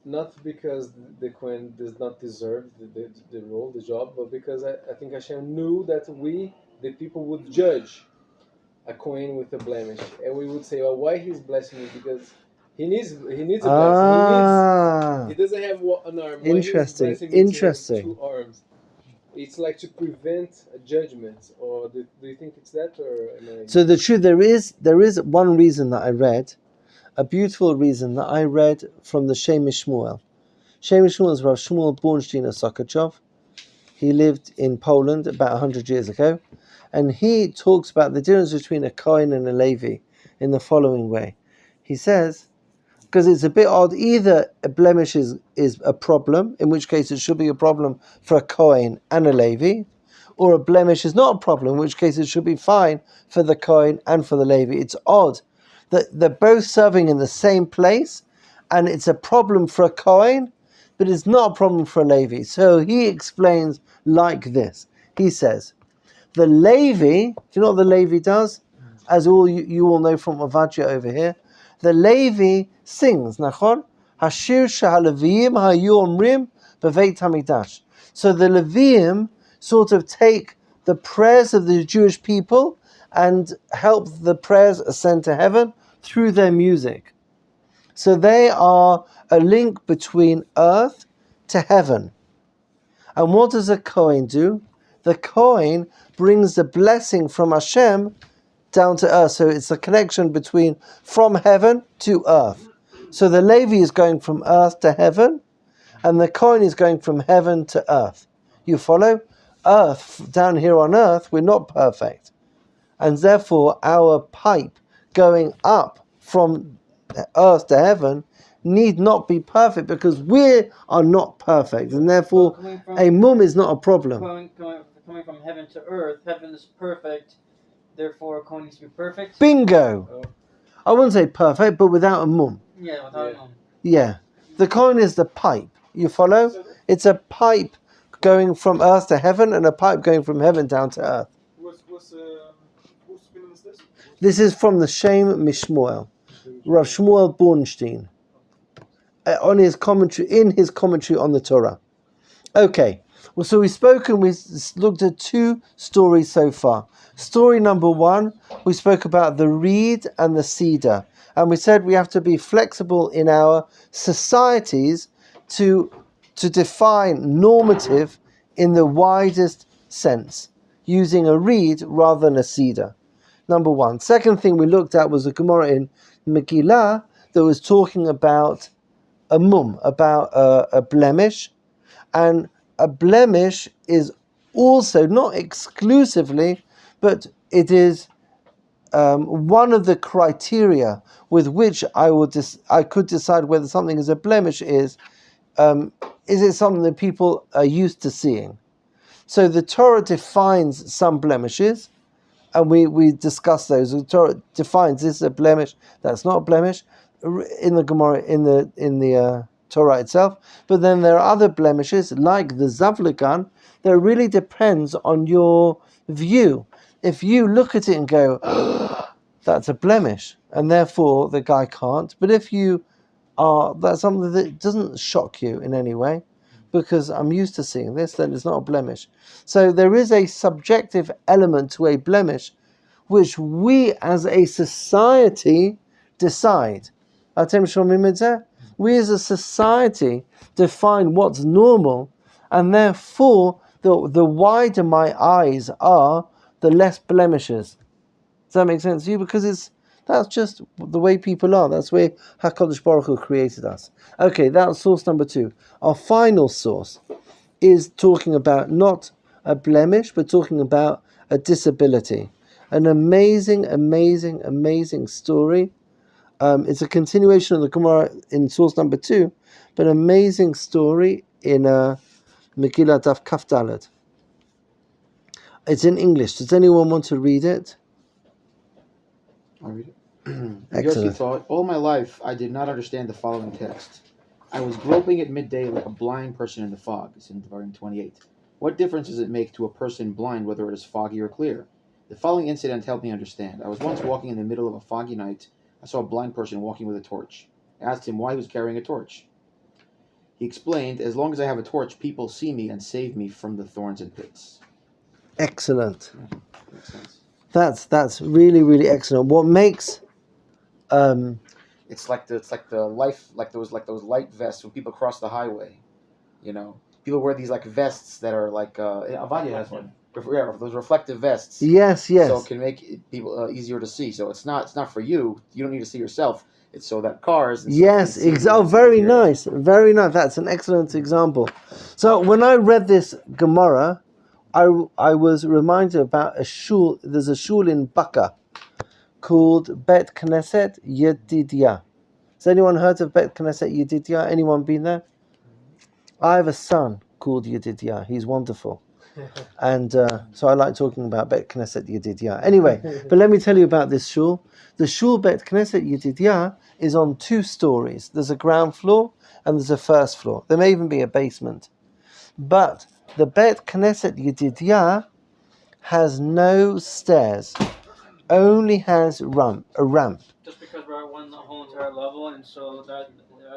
Speaker 3: not because the Kohen does not deserve the role, the job, but because I think Hashem knew that we, the people, would judge a Kohen with a blemish, and we would say, "Well, why he's blessing me? Because he needs a blessing. He doesn't have an arm. Why he's
Speaker 1: Interesting.
Speaker 3: blessing me to have two arms?" It's like to prevent a judgment, or do you think it's that, or am I?
Speaker 1: So the truth, there is one reason that I read, a beautiful reason that I read from the Shem Shmuel. Shem Shmuel is Rav Shmuel Bornstein of Sokachov. He lived in Poland about 100 years ago, and he talks about the difference between a Cohen and a Levi in the following way. He says, because it's a bit odd, either a blemish is a problem, in which case it should be a problem for a Cohen and a Levi, or a blemish is not a problem, in which case it should be fine for the Cohen and for the Levi. It's odd that they're both serving in the same place, and it's a problem for a Cohen, but it's not a problem for a Levi. So he explains like this. He says, the Levi, do you know what the Levi does? As you all know from Avadia over here, the Levi sings, nachon? Hashir shahaleviim hayu omrim b'veit hamikdash. So the Leviim sort of take the prayers of the Jewish people and help the prayers ascend to heaven through their music. So they are a link between earth to heaven. And what does a Kohen do? The Kohen brings the blessing from Hashem down to earth. So it's a connection between from heaven to earth. So the Levi is going from earth to heaven, and the Kohen is going from heaven to earth. You follow? Earth, down here on earth, we're not perfect. And therefore our pipe going up from earth to heaven need not be perfect, because we are not perfect, and therefore a mum is not a problem.
Speaker 4: Coming from heaven to earth, heaven is perfect, therefore Cohn needs to be perfect.
Speaker 1: Bingo!
Speaker 3: Oh.
Speaker 1: I wouldn't say perfect, but without a mum.
Speaker 4: Yeah, without a mum.
Speaker 1: Yeah. The Cohen is the pipe. You follow? It's a pipe going from earth to heaven, and a pipe going from heaven down to earth.
Speaker 6: Whose opinion is this?
Speaker 1: This is from the Shem Mishmuel, Rav Shmuel Bornstein, on his commentary, in his commentary on the Torah. Okay, well, so we've looked at two stories so far. Story number one, we spoke about the reed and the cedar, and we said we have to be flexible in our societies to define normative in the widest sense, using a reed rather than a cedar. Number one. Second thing we looked at was a Gemara in Megillah that was talking about a mum, about a blemish, and a blemish is also, not exclusively, but it is one of the criteria with which I could decide whether something is a blemish is it something that people are used to seeing. So the Torah defines some blemishes, and we discuss those. The Torah defines this is a blemish, that's not a blemish, in the Gemara, in the Torah itself. But then there are other blemishes, like the Zavligan, that really depends on your view. If you look at it and go, oh, that's a blemish, and therefore the guy can't. But if you that's something that doesn't shock you in any way, because I'm used to seeing this, then it's not a blemish. So there is a subjective element to a blemish, which we as a society decide. We as a society define what's normal, and therefore the wider my eyes are, the less blemishes. Does that make sense to you? Because that's just the way people are. That's where HaKadosh Baruch Hu created us. Okay, that's source number two. Our final source is talking about not a blemish, but talking about a disability. An amazing, amazing, amazing story. It's a continuation of the Gemara in source number two, but an amazing story in Megillah Daf Kaf Daled. It's in English. Does anyone want to read it?
Speaker 5: I'll read it.
Speaker 1: Excellent.
Speaker 5: Yossi thought, all my life I did not understand the following text. I was groping at midday like a blind person in the fog. It's in Devarim 28. What difference does it make to a person blind whether it is foggy or clear? The following incident helped me understand. I was once walking in the middle of a foggy night. I saw a blind person walking with a torch. I asked him why he was carrying a torch. He explained, as long as I have a torch, people see me and save me from the thorns and pits.
Speaker 1: Excellent.
Speaker 5: Yeah, makes sense.
Speaker 1: That's really, really excellent. What makes
Speaker 5: It's like those light vests when people cross the highway, you know. people wear these like vests that are like Avadia has one. Yeah, those reflective vests.
Speaker 1: Yes,
Speaker 5: So
Speaker 1: yes.
Speaker 5: it can make people easier to see. So it's not for you. You don't need to see yourself. It's so that cars. And
Speaker 1: Yes,
Speaker 5: stuff can see
Speaker 1: oh,
Speaker 5: you.
Speaker 1: very
Speaker 5: Easier.
Speaker 1: nice, very nice. That's an excellent example. So when I read this Gemara, I was reminded about a shul. There's a shul in Baka called Bet Knesset Yedidia. Has anyone heard of Bet Knesset Yedidia? Anyone been there? I have a son called Yedidia. He's wonderful. And so I like talking about Bet Knesset Yedidia. Anyway, but let me tell you about this shul. The shul Bet Knesset Yedidia is on 2 stories. There's a ground floor and there's a first floor. There may even be a basement. But the Bet Knesset Yedidia has no stairs, only has a ramp.
Speaker 4: Just because we're at one whole entire level, and so that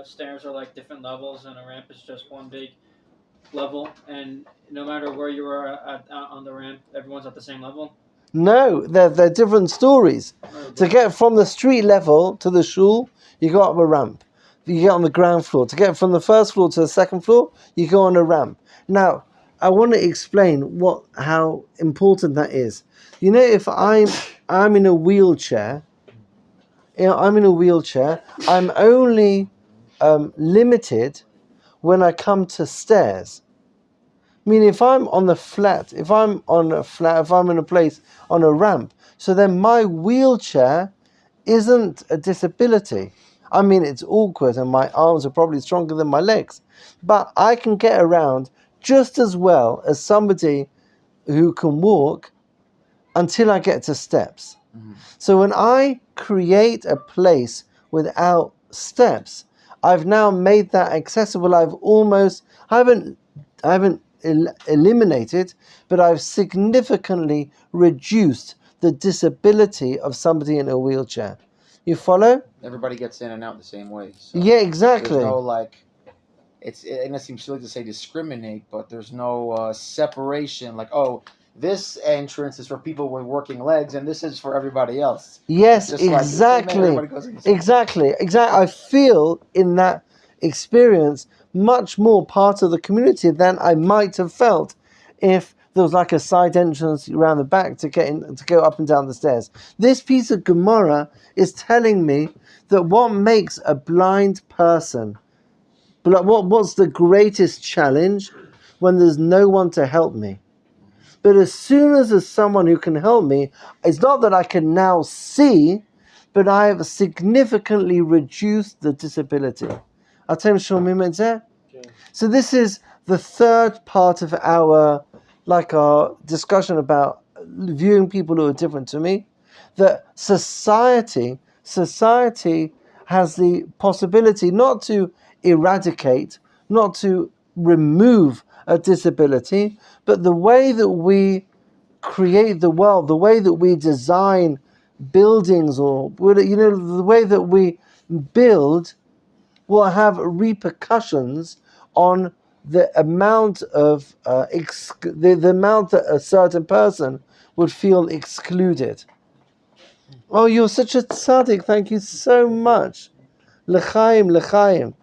Speaker 4: stairs are like different levels, and a ramp is just one big level, and no matter where you are on the ramp, everyone's at the same level.
Speaker 1: No, they're different stories. To get from the street level to the shul, you go up a ramp. You get on the ground floor. To get from the first floor to the second floor, you go on a ramp. Now, I want to explain how important that is. You know, if I'm in a wheelchair, I'm only limited when I come to stairs. I mean, if I'm in a place on a ramp, so then my wheelchair isn't a disability. I mean, it's awkward and my arms are probably stronger than my legs, but I can get around just as well as somebody who can walk until I get to steps. Mm-hmm. So when I create a place without steps, I've now made that accessible. I haven't eliminated, but I've significantly reduced the disability of somebody in a wheelchair. You follow?
Speaker 5: Everybody gets in and out the same way. So
Speaker 1: yeah, exactly.
Speaker 5: There's no it seems silly to say discriminate, but there's no separation. Like, oh, this entrance is for people with working legs, and this is for everybody else.
Speaker 1: Yes, exactly. Exactly. I feel in that experience much more part of the community than I might have felt if there was like a side entrance around the back to go up and down the stairs. This piece of Gemara is telling me that what makes a blind person, what's the greatest challenge when there's no one to help me. But as soon as there's someone who can help me, it's not that I can now see, but I have significantly reduced the disability. So this is the third part of our discussion about viewing people who are different to me. That society has the possibility not to eradicate, not to remove a disability, but the way that we create the world, the way that we design buildings, or the way that we build, will have repercussions on the amount of the amount that a certain person would feel excluded. Oh, you're such a tzaddik! Thank you so much. L'chaim.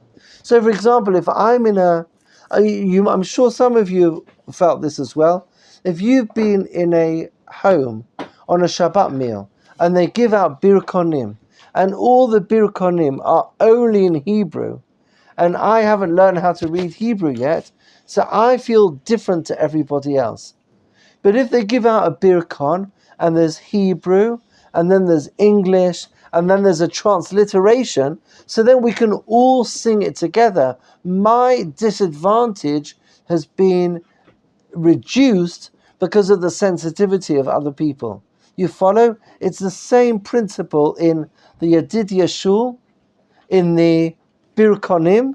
Speaker 1: So, for example, if I'm in I'm sure some of you felt this as well. If you've been in a home on a Shabbat meal and they give out birkonim, and all the birkonim are only in Hebrew, and I haven't learned how to read Hebrew yet, so I feel different to everybody else. But if they give out a birkon and there's Hebrew, and then there's English, and then there's a transliteration, so then we can all sing it together, my disadvantage has been reduced because of the sensitivity of other people. You follow? It's the same principle in the Yedidia Shul, in the Birkonim,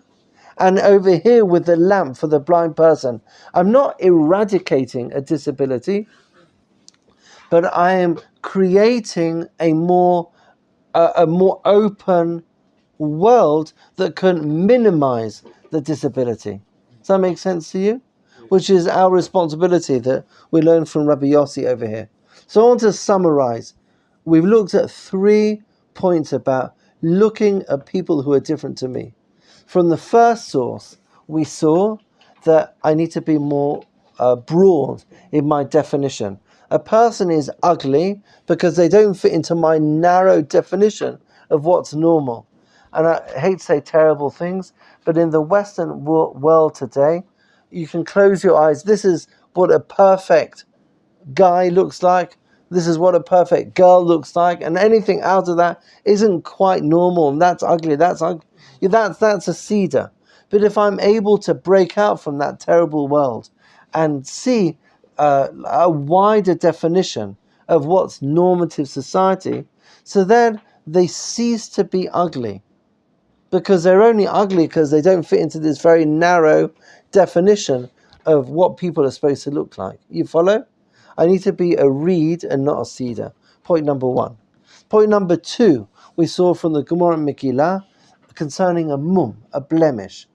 Speaker 1: and over here with the lamp for the blind person. I'm not eradicating a disability, but I am creating a more open world that can minimize the disability. Does that make sense to you? Which is our responsibility that we learn from Rabbi Yossi over here. So I want to summarize. We've looked at 3 points about looking at people who are different to me. From the first source, we saw that I need to be more broad in my definition. A person is ugly because they don't fit into my narrow definition of what's normal. And I hate to say terrible things, but in the Western world today, you can close your eyes. This is what a perfect guy looks like. This is what a perfect girl looks like, and anything out of that isn't quite normal, and that's ugly. That's a cedar. But if I'm able to break out from that terrible world and see a wider definition of what's normative society, so then they cease to be ugly, because they're only ugly because they don't fit into this very narrow definition of what people are supposed to look like. You follow? I need to be a reed and not a cedar. Point number one. Point number two, we saw from the Gemara Megillah concerning a mum, a blemish.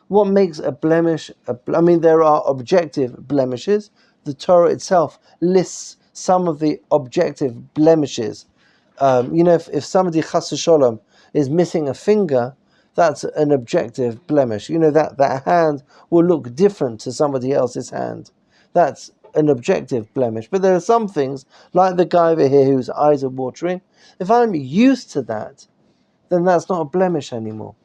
Speaker 1: What makes a blemish? There are objective blemishes. The Torah itself lists some of the objective blemishes. If somebody chas v'sholom is missing a finger, that's an objective blemish. That hand will look different to somebody else's hand. That's an objective blemish. But there are some things, like the guy over here whose eyes are watering. If I'm used to that, then that's not a blemish anymore.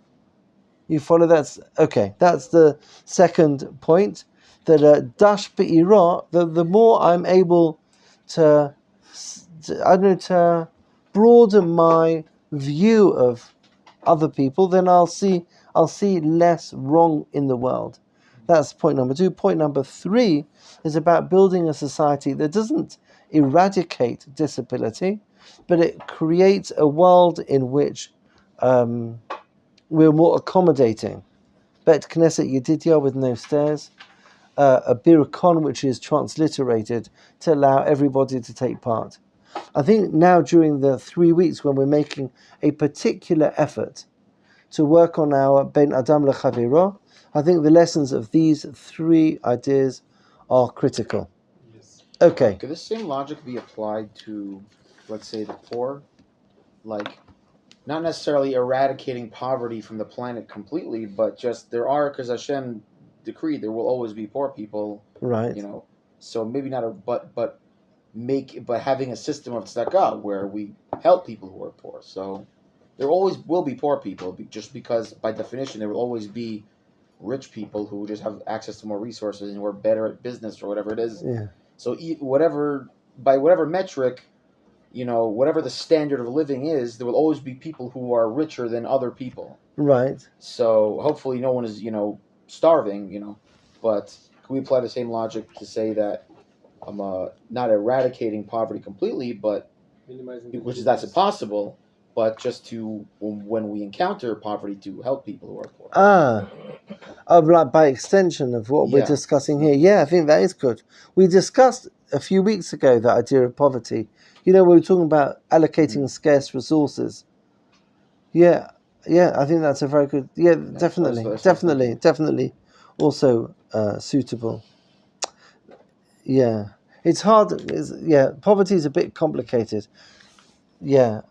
Speaker 1: You follow? That's okay. That's the second point. That dash be'ira, the more I'm able to broaden my view of other people, then I'll see less wrong in the world. That's point number two. Point number three is about building a society that doesn't eradicate disability, but it creates a world in which we're more accommodating. Bet Knesset Yedidya with no stairs, a Bir Cohn which is transliterated to allow everybody to take part. I think now during the 3 weeks when we're making a particular effort to work on our Ben Adam Lechaviro, I think the lessons of these three ideas are critical.
Speaker 3: Yes.
Speaker 1: Okay.
Speaker 5: Could this same logic be applied to, let's say, the poor? Like, not necessarily eradicating poverty from the planet completely, but just because Hashem decreed there will always be poor people.
Speaker 1: Right.
Speaker 5: So maybe not but having a system of tzedakah where we help people who are poor. So there always will be poor people, just because by definition there will always be rich people who just have access to more resources and who are better at business or whatever it is.
Speaker 1: Yeah.
Speaker 5: So by whatever metric, whatever the standard of living is, there will always be people who are richer than other people.
Speaker 1: Right.
Speaker 5: So hopefully no one is, starving, but can we apply the same logic to say that not eradicating poverty completely, but that's impossible, but just to, when we encounter poverty, to help people who are poor.
Speaker 1: Like by extension of what we're discussing here. Yeah, I think that is good. We discussed a few weeks ago that idea of poverty. We were talking about allocating scarce resources. Yeah, I think that's a very good. Yeah, definitely, also suitable. Yeah, it's hard. Poverty is a bit complicated. Yeah.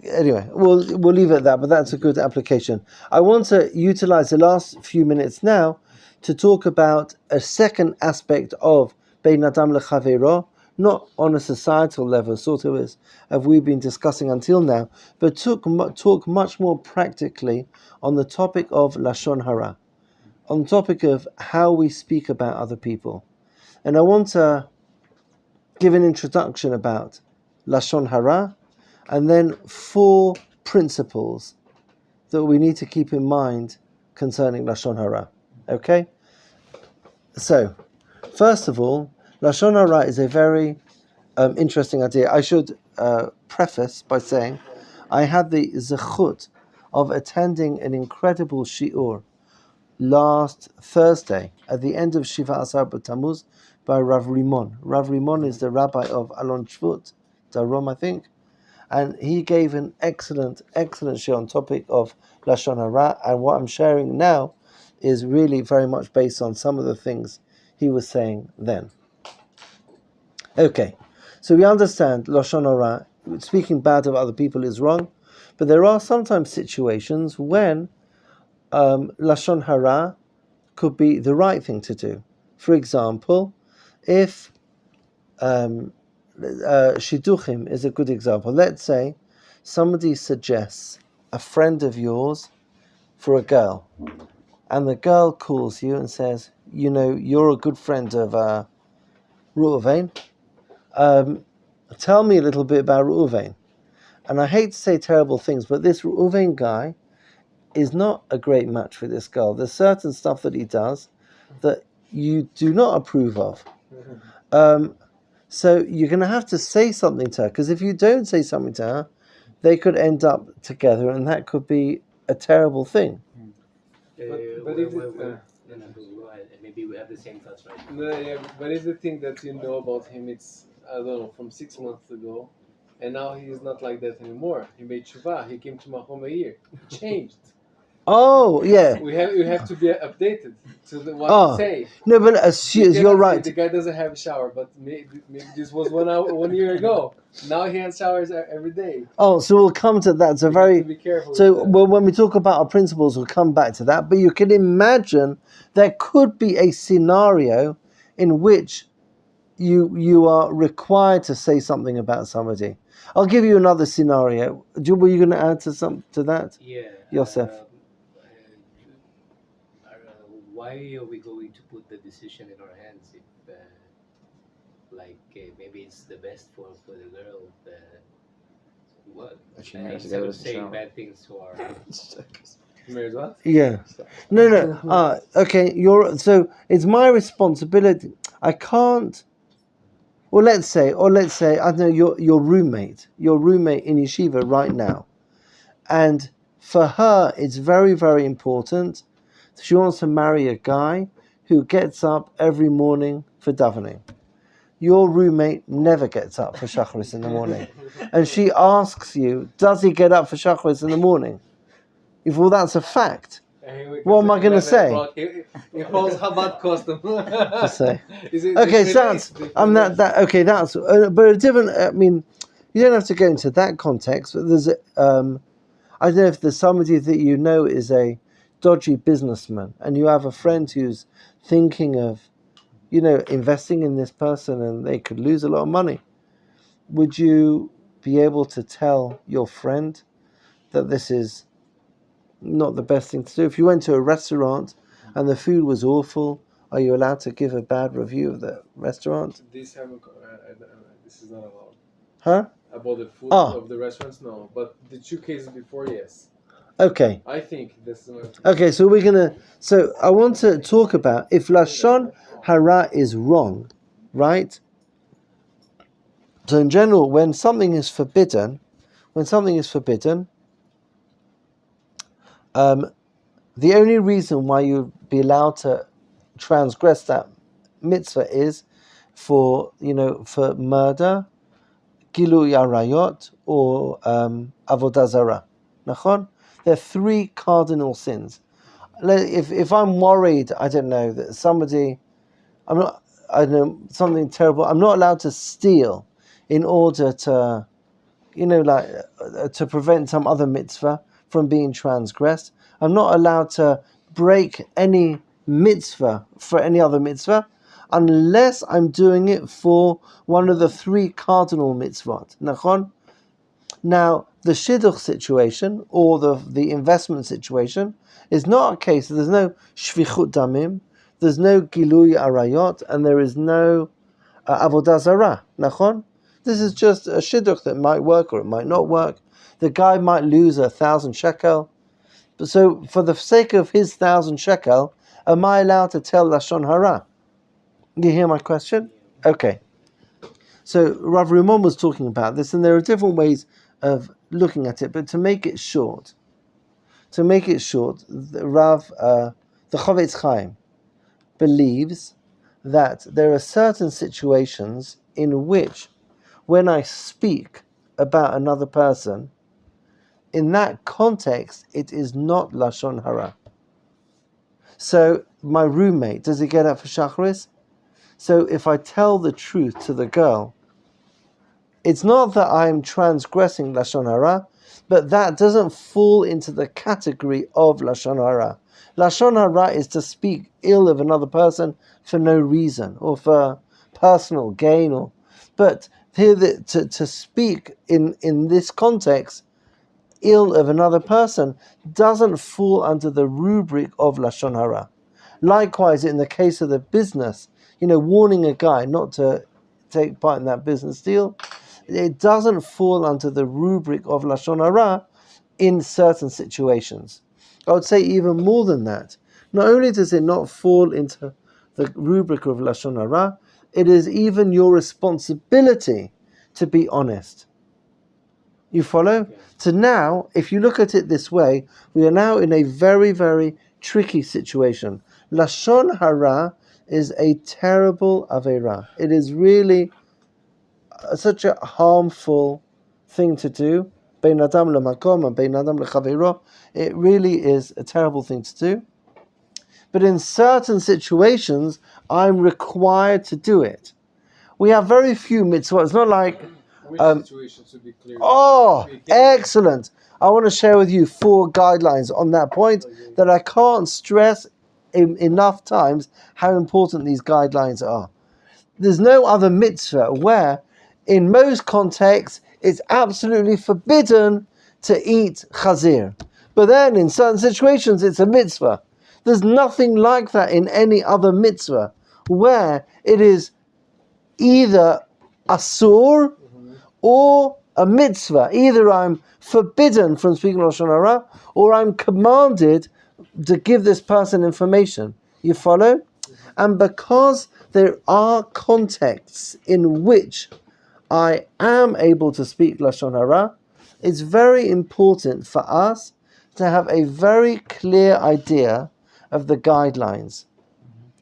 Speaker 1: Anyway, we'll leave it at that, but that's a good application. I want to utilize the last few minutes now to talk about a second aspect of Bein Adam Lechavero, not on a societal level, sort of as we've been discussing until now, but talk much more practically on the topic of Lashon Hara, on the topic of how we speak about other people. And I want to give an introduction about Lashon Hara, and then 4 principles that we need to keep in mind concerning Lashon Hara. Okay? So, first of all, Lashon Hara is a very interesting idea. I should preface by saying I had the zechut of attending an incredible shiur last Thursday at the end of Shiva Asar B'Tammuz by Rav Rimon. Rav Rimon is the rabbi of Alon Shvut, Darom, I think. And he gave an excellent show on topic of Lashon Hara, and what I'm sharing now is really very much based on some of the things he was saying then. Okay, so we understand Lashon Hara, speaking bad of other people is wrong, but there are sometimes situations when Lashon Hara could be the right thing to do. For example, if Shidduchim is a good example. Let's say somebody suggests a friend of yours for a girl, and the girl calls you and says, you're a good friend of Reuven. Tell me a little bit about Reuven. And I hate to say terrible things, but this Reuven guy is not a great match for this girl. There's certain stuff that he does that you do not approve of. So you're going to have to say something to her, because if you don't say something to her, they could end up together, and that could be a terrible thing.
Speaker 7: Maybe we have the same thoughts, right?
Speaker 3: No, yeah, but it's the thing that you know about him. It's, I don't know, from 6 months ago, and now he's not like that anymore. He made tshuva. He came to Machon Meir. He changed.
Speaker 1: Oh, yeah.
Speaker 3: You have to be updated to what to say.
Speaker 1: No, but you're right.
Speaker 3: The guy doesn't have a shower, but maybe this was 1 year ago. Now he has showers every day.
Speaker 1: Oh, so we'll come to that.
Speaker 3: You have to be careful.
Speaker 1: So when we talk about our principles, we'll come back to that. But you can imagine there could be a scenario in which you are required to say something about somebody. I'll give you another scenario. Were you going to add to that?
Speaker 7: Yeah.
Speaker 1: Yosef.
Speaker 7: Why are we going to put the decision in our hands if, maybe it's the best for the girl? What? Instead of saying bad things to our.
Speaker 3: Married what?
Speaker 1: Yeah. No. Okay. So it's my responsibility. I can't. Or let's say, I don't know, your roommate in yeshiva right now, and for her it's very, very important. She wants to marry a guy who gets up every morning for davening. Your roommate never gets up for shacharis in the morning, and she asks you, does he get up for shacharis in the morning? Well, that's a fact. What am I going to say?
Speaker 3: He holds Chabad custom.
Speaker 1: Okay, but a different. I mean, you don't have to go into that context. But there's, I don't know if there's somebody that you know is a dodgy businessman, and you have a friend who's thinking of, investing in this person, and they could lose a lot of money. Would you be able to tell your friend that this is not the best thing to do? If you went to a restaurant and the food was awful, are you allowed to give a bad review of the restaurant?
Speaker 3: This is not allowed.
Speaker 1: Huh?
Speaker 3: About the food of the restaurants, no. But the 2 cases before, yes.
Speaker 1: Okay.
Speaker 3: I think this.
Speaker 1: Okay, so So I want to talk about if lashon hara is wrong, right? So in general, when something is forbidden, the only reason why you'd be allowed to transgress that mitzvah is for murder, gilui arayot, or avodah zarah. Nachon? There are 3 cardinal sins. If I'm worried, I don't know, that something terrible, I'm not allowed to steal in order to, to prevent some other mitzvah from being transgressed. I'm not allowed to break any mitzvah for any other mitzvah unless I'm doing it for one of the 3 cardinal mitzvot. Nachon? Now, the shidduch situation, or the investment situation, is not a case. There's no shvichut damim, there's no gilui arayot, and there is no avodah zarah. Nachon? This is just a shidduch that might work or it might not work. The guy might lose 1,000 shekel. So, for the sake of his 1,000 shekel, am I allowed to tell lashon hara? You hear my question? Okay. So, Rav Rimon was talking about this, and there are different ways of looking at it, but to make it short, the Chavetz Chaim believes that there are certain situations in which, when I speak about another person, in that context, it is not lashon hara. So, my roommate, does he get up for shacharis? So, if I tell the truth to the girl, it's not that I'm transgressing lashon hara, but that doesn't fall into the category of lashon hara. Lashon hara is to speak ill of another person for no reason or for personal gain, but here to speak in this context ill of another person doesn't fall under the rubric of Lashon hara. Likewise, in the case of the business, warning a guy not to take part in that business deal, it doesn't fall under the rubric of Lashon hara in certain situations. I would say even more than that. Not only does it not fall into the rubric of Lashon hara, it is even your responsibility to be honest. You follow?
Speaker 3: Yeah.
Speaker 1: So now, if you look at it this way, we are now in a very, very tricky situation. Lashon hara is a terrible aveira. It is really such a harmful thing to do. Bein adam lemakom and bein adam lechavero. It really is a terrible thing to do. But in certain situations, I'm required to do it. We have very few mitzvahs. It's not like...
Speaker 3: Which situation to be clear?
Speaker 1: Oh, excellent. I want to share with you 4 guidelines on that point that I can't stress enough times how important these guidelines are. There's no other mitzvah where, in most contexts, it's absolutely forbidden to eat chazir. But then, in certain situations, it's a mitzvah. There's nothing like that in any other mitzvah, where it is either asur or a mitzvah. Either I'm forbidden from speaking Lashon hara, or I'm commanded to give this person information. You follow? And because there are contexts in which I am able to speak Lashon hara, it's very important for us to have a very clear idea of the guidelines.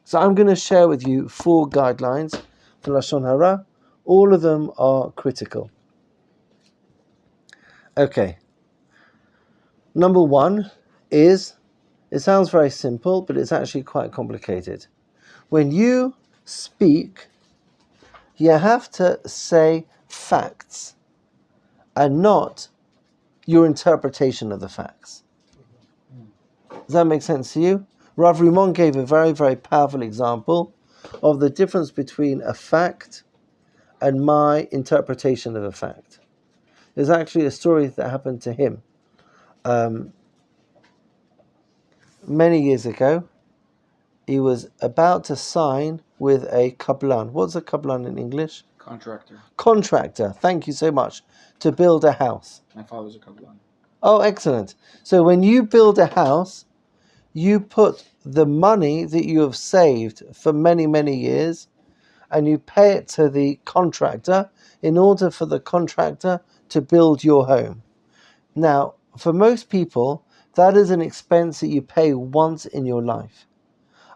Speaker 1: So I'm going to share with you 4 guidelines for Lashon hara. All of them are critical. Okay. Number 1 is, it sounds very simple, but it's actually quite complicated. When you speak, you have to say facts and not your interpretation of the facts. Does that make sense to you? Rav Rimon gave a very, very powerful example of the difference between a fact and my interpretation of a fact. There's actually a story that happened to him many years ago. He was about to sign with a kablan. What's a kablan in English?
Speaker 5: Contractor.
Speaker 1: Contractor. Thank you so much. To build a house.
Speaker 5: My father's a kablan.
Speaker 1: Oh, excellent. So when you build a house, you put the money that you have saved for many, many years, and you pay it to the contractor in order for the contractor to build your home. Now, for most people, that is an expense that you pay once in your life.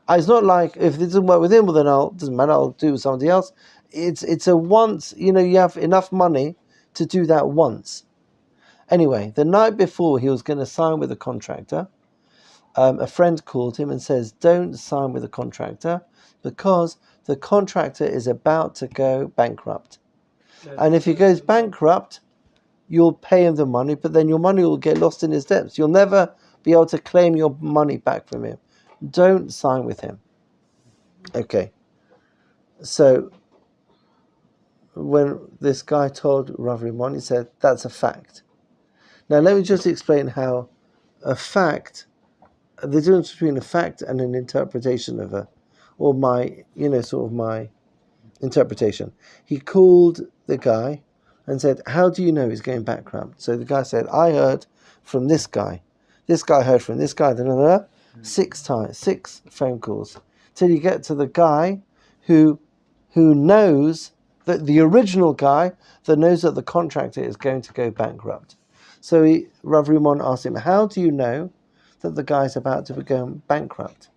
Speaker 1: It's not like, if it doesn't work with him, well then doesn't matter, I'll do it with somebody else. It's a once, you have enough money to do that once. Anyway, the night before he was going to sign with a contractor, a friend called him and says, don't sign with a contractor because the contractor is about to go bankrupt. And if he goes bankrupt, you'll pay him the money, but then your money will get lost in his debts. You'll never be able to claim your money back from him. Don't sign with him. Okay. So when this guy told Rav Rimon, he said, that's a fact. Now let me just explain how a fact, the difference between a fact and an interpretation of my interpretation. He called the guy and said, how do you know he's going bankrupt? So the guy said, I heard from this guy. This guy heard from this guy. 6 phone calls till you get to the guy who knows that the original guy that knows that the contractor is going to go bankrupt. So Rav Rimon asked him, how do you know that the guy's about to become bankrupt?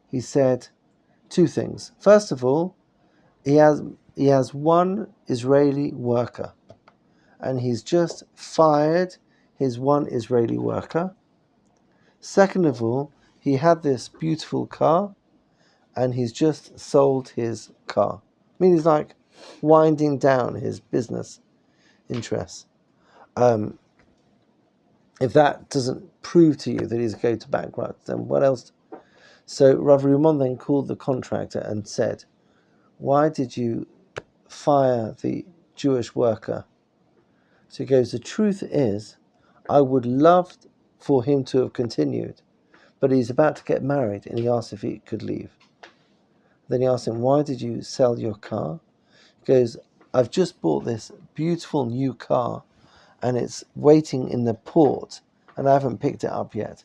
Speaker 1: He said 2 things. First of all, he has one Israeli worker, and he's just fired his one Israeli worker. Second of all, he had this beautiful car, and he's just sold his car. I mean, he's like winding down his business interests. if that doesn't prove to you that he's going to bankrupt, then what else? So Rav Rimon then called the contractor and said, why did you fire the Jewish worker? So he goes, the truth is, I would love for him to have continued, but he's about to get married, and he asked if he could leave. Then he asked him, why did you sell your car? He goes, I've just bought this beautiful new car, and it's waiting in the port, and I haven't picked it up yet.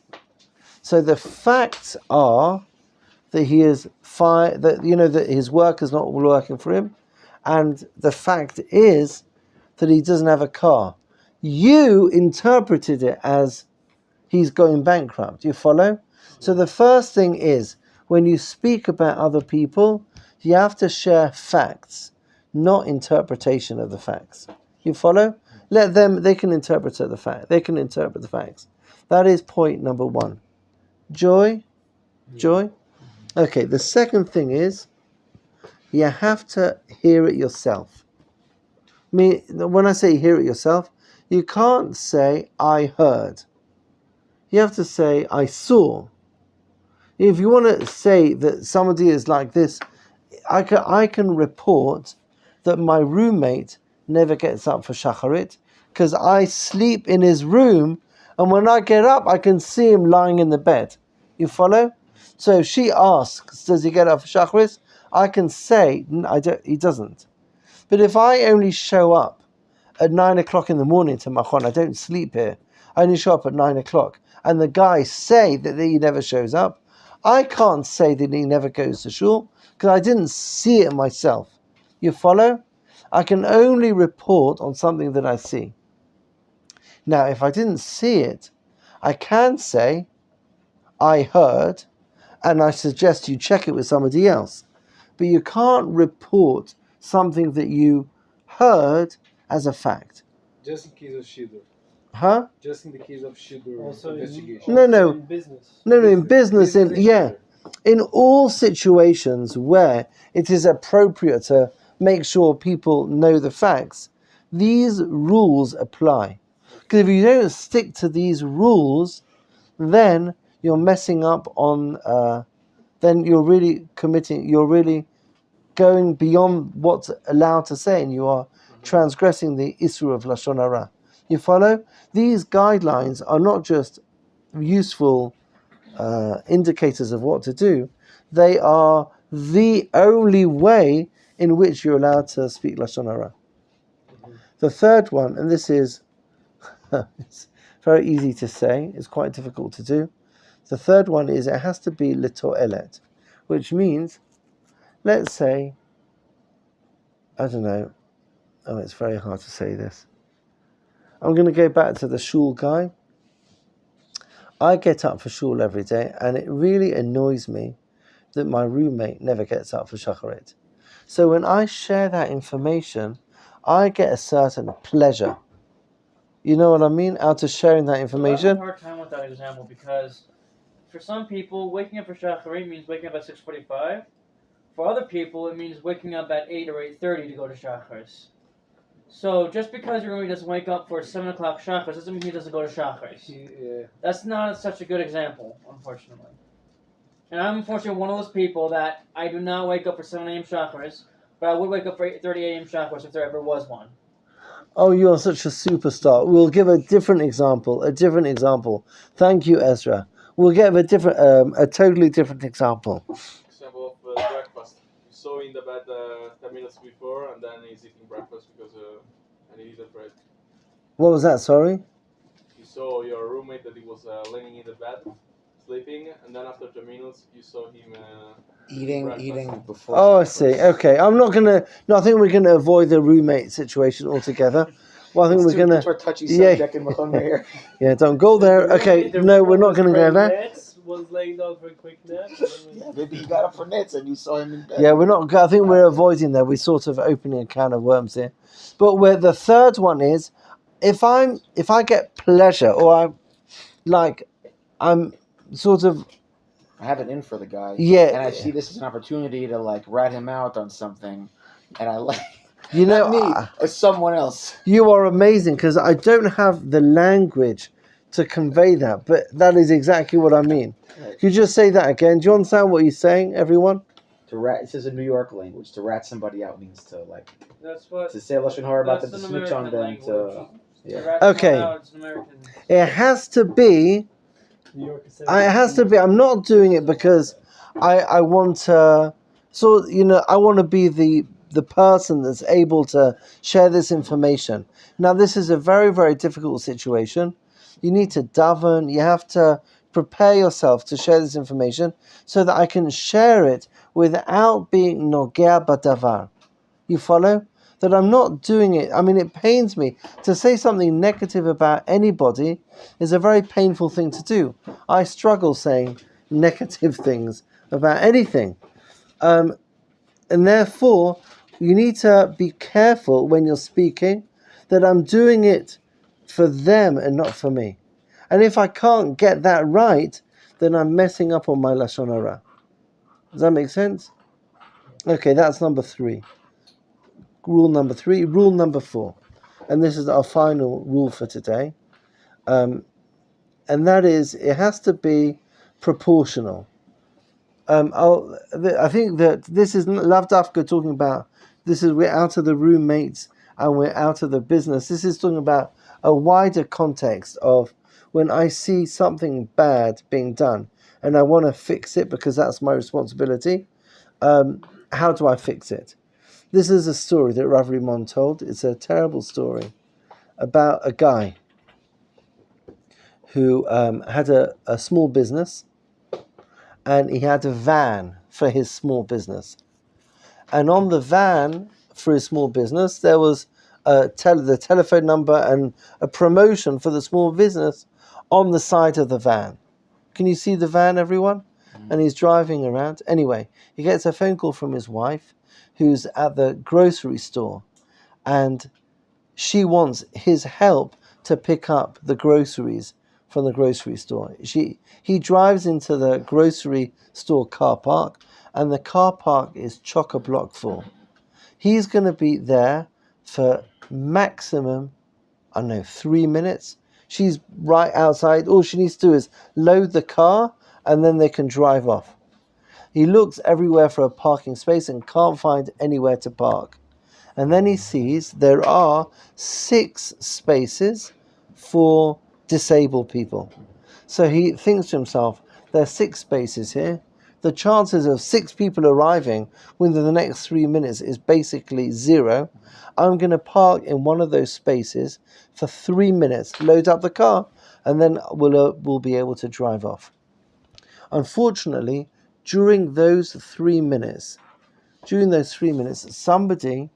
Speaker 1: So the facts are that he is fired, that that his work is not working for him, and the fact is that he doesn't have a car. You interpreted it as he's going bankrupt. You follow? So the first thing is, when you speak about other people, you have to share facts, not interpretation of the facts. You follow? Let them, they can interpret the fact. They can interpret the facts. That is point number one. Joy? Okay, the second thing is, you have to hear it yourself. When I say hear it yourself, you can't say, I heard. You have to say, I saw. If you want to say that somebody is like this, I can report that my roommate never gets up for shacharit because I sleep in his room, and when I get up, I can see him lying in the bed. You follow? So if she asks, does he get up for shacharit? I can say, he doesn't. But if I only show up at 9 o'clock in the morning to Machon, I don't sleep here, I only show up at 9 o'clock, and the guy say that he never shows up, I can't say that he never goes to shul because I didn't see it myself. You follow? I can only report on something that I see. Now, if I didn't see it, I can say, I heard, and I suggest you check it with somebody else. But you can't report something that you heard as a fact.
Speaker 3: Just in case of Shidur.
Speaker 1: Huh?
Speaker 3: Just in the case of Shidur
Speaker 2: Also
Speaker 3: investigation.
Speaker 1: No.
Speaker 2: in business.
Speaker 1: No, in business, in all situations where it is appropriate to make sure people know the facts, these rules apply. Because if you don't stick to these rules, then you're messing up on, then you're really going beyond what's allowed to say, and you are transgressing the issue of Lashon Hara. You follow? These guidelines are not just useful indicators of what to do, they are the only way in which you're allowed to speak Lashon Hara. The third one, and this is it's very easy to say, it's quite difficult to do. The third one is it has to be lito'elet, which means, let's say, I don't know, it's very hard to say this. I'm going to go back to the shul guy. I get up for shul every day, and it really annoys me that my roommate never gets up for shacharit. So when I share that information, I get a certain pleasure. You know what I mean? Out of sharing that information.
Speaker 4: I have a hard time with that example because for some people, waking up for shacharit means waking up at 6:45. For other people, it means waking up at 8 or 8:30 to go to shacharis. So just because your roommate doesn't wake up for 7 o'clock shacharis doesn't mean he doesn't go to shacharis. That's not such a good example, unfortunately. And I'm unfortunately one of those people that I do not wake up for 7 a.m. shacharis, but I would wake up for 8:30 a.m. shacharis if there ever was one.
Speaker 1: Oh, you are such a superstar. We'll give a different example. Thank you, Ezra. We'll give a totally different example.
Speaker 6: Example of breakfast. You saw in the bed 10 minutes before, and then he's eating breakfast and he isn't bread.
Speaker 1: What was that? Sorry.
Speaker 6: You saw your roommate that he was laying in the bed, sleeping, and then after 10 minutes you saw him
Speaker 5: eating before.
Speaker 1: Oh, I see. Okay, I think we're gonna avoid the roommate situation altogether. Well, I think we're gonna.
Speaker 5: Touchy subject in Machon Meir.
Speaker 1: Yeah, don't go there. Okay, no, we're not gonna go there.
Speaker 2: Was laying down for a quick nap.
Speaker 5: Yeah, maybe he got up for nets and you saw him in bed.
Speaker 1: Yeah, we're not. I think we're avoiding that. We're sort of opening a can of worms here. But where the third one is, if I get pleasure or I'm sort of.
Speaker 5: I have it in for the guy.
Speaker 1: Yeah.
Speaker 5: And I see this as an opportunity to rat him out on something, and I like.
Speaker 1: You know,
Speaker 5: not me, it's someone else.
Speaker 1: You are amazing because I don't have the language to convey that, but that is exactly what I mean.
Speaker 5: Right.
Speaker 1: Could you just say that again? Do you understand what he's saying, everyone?
Speaker 5: To rat, it says in New York language, to rat somebody out means to like
Speaker 4: That's what.
Speaker 5: to say lashon hara about them,
Speaker 4: That's
Speaker 5: to
Speaker 4: an
Speaker 5: snitch on
Speaker 4: American
Speaker 5: them,
Speaker 4: language.
Speaker 5: to yeah.
Speaker 4: Rat someone
Speaker 1: Okay.
Speaker 4: out, it's an American.
Speaker 1: It has to be.
Speaker 2: New York is
Speaker 1: It has to be. I'm not doing it because I want to. So I want to be the person that's able to share this information. Now, this is a very, very difficult situation. You need to daven. You have to prepare yourself to share this information so that I can share it without being nogea badavar. You follow? That I'm not doing it. I mean, it pains me to say something negative about anybody is a very painful thing to do. I struggle saying negative things about anything. And therefore, you need to be careful when you're speaking that I'm doing it for them and not for me. And if I can't get that right, then I'm messing up on my Lashon Hara. Does that make sense? Okay, that's number 3. Rule number 3. Rule number 4. And this is our final rule for today. And that is, it has to be proportional. I think that this is Lav Dafka talking about, we're out of the roommates and we're out of the business. This is talking about a wider context of when I see something bad being done and I want to fix it because that's my responsibility. How do I fix it? This is a story that Rav Rimon told. It's a terrible story about a guy who had a small business, and he had a van for his small business. And on the van for his small business, there was the telephone number and a promotion for the small business on the side of the van. Can you see the van, everyone? And he's driving around. Anyway, he gets a phone call from his wife, who's at the grocery store, and she wants his help to pick up the groceries from the grocery store. He drives into the grocery store car park, and the car park is chock-a-block full. He's going to be there for maximum, 3 minutes. She's right outside. All she needs to do is load the car, and then they can drive off. He looks everywhere for a parking space and can't find anywhere to park. And then he sees there are 6 spaces for disabled people. So he thinks to himself, there are 6 spaces here. The chances of 6 people arriving within the next 3 minutes is basically 0. I'm going to park in one of those spaces for 3 minutes, load up the car, and then we'll be able to drive off. Unfortunately, during those 3 minutes, somebody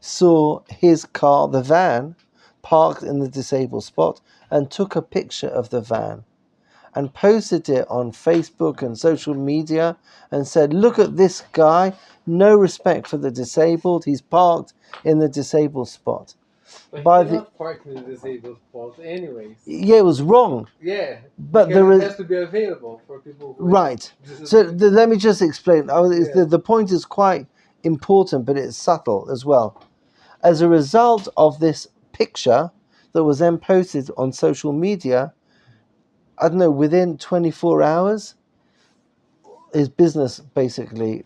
Speaker 1: saw his car, the van, parked in the disabled spot and took a picture of the van and posted it on Facebook and social media and said, look at this guy, no respect for the disabled, he's parked in the disabled spot.
Speaker 3: But he not parked in the disabled spot anyways.
Speaker 1: Yeah, it was wrong.
Speaker 3: Yeah,
Speaker 1: but
Speaker 3: it has to be available for people who...
Speaker 1: Right. So let me just explain. The point is quite important, but it's subtle as well. As a result of this picture that was then posted on social media, I don't know, within 24 hours, his business basically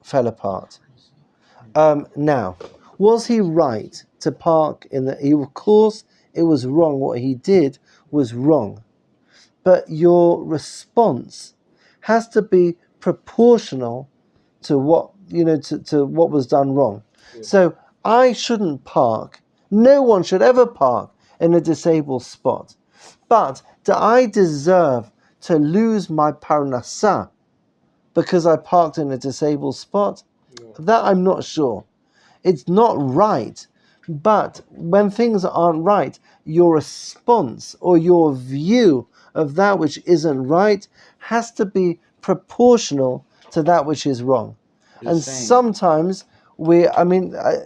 Speaker 1: fell apart. Now, was he right to park in the... Of course, it was wrong. What he did was wrong. But your response has to be proportional to what, to what was done wrong. Yeah. So I shouldn't park. No one should ever park in a disabled spot. But do I deserve to lose my parnassah because I parked in a disabled spot? Yeah. That I'm not sure. It's not right. But when things aren't right, your response or your view of that which isn't right has to be proportional to that which is wrong. And sometimes I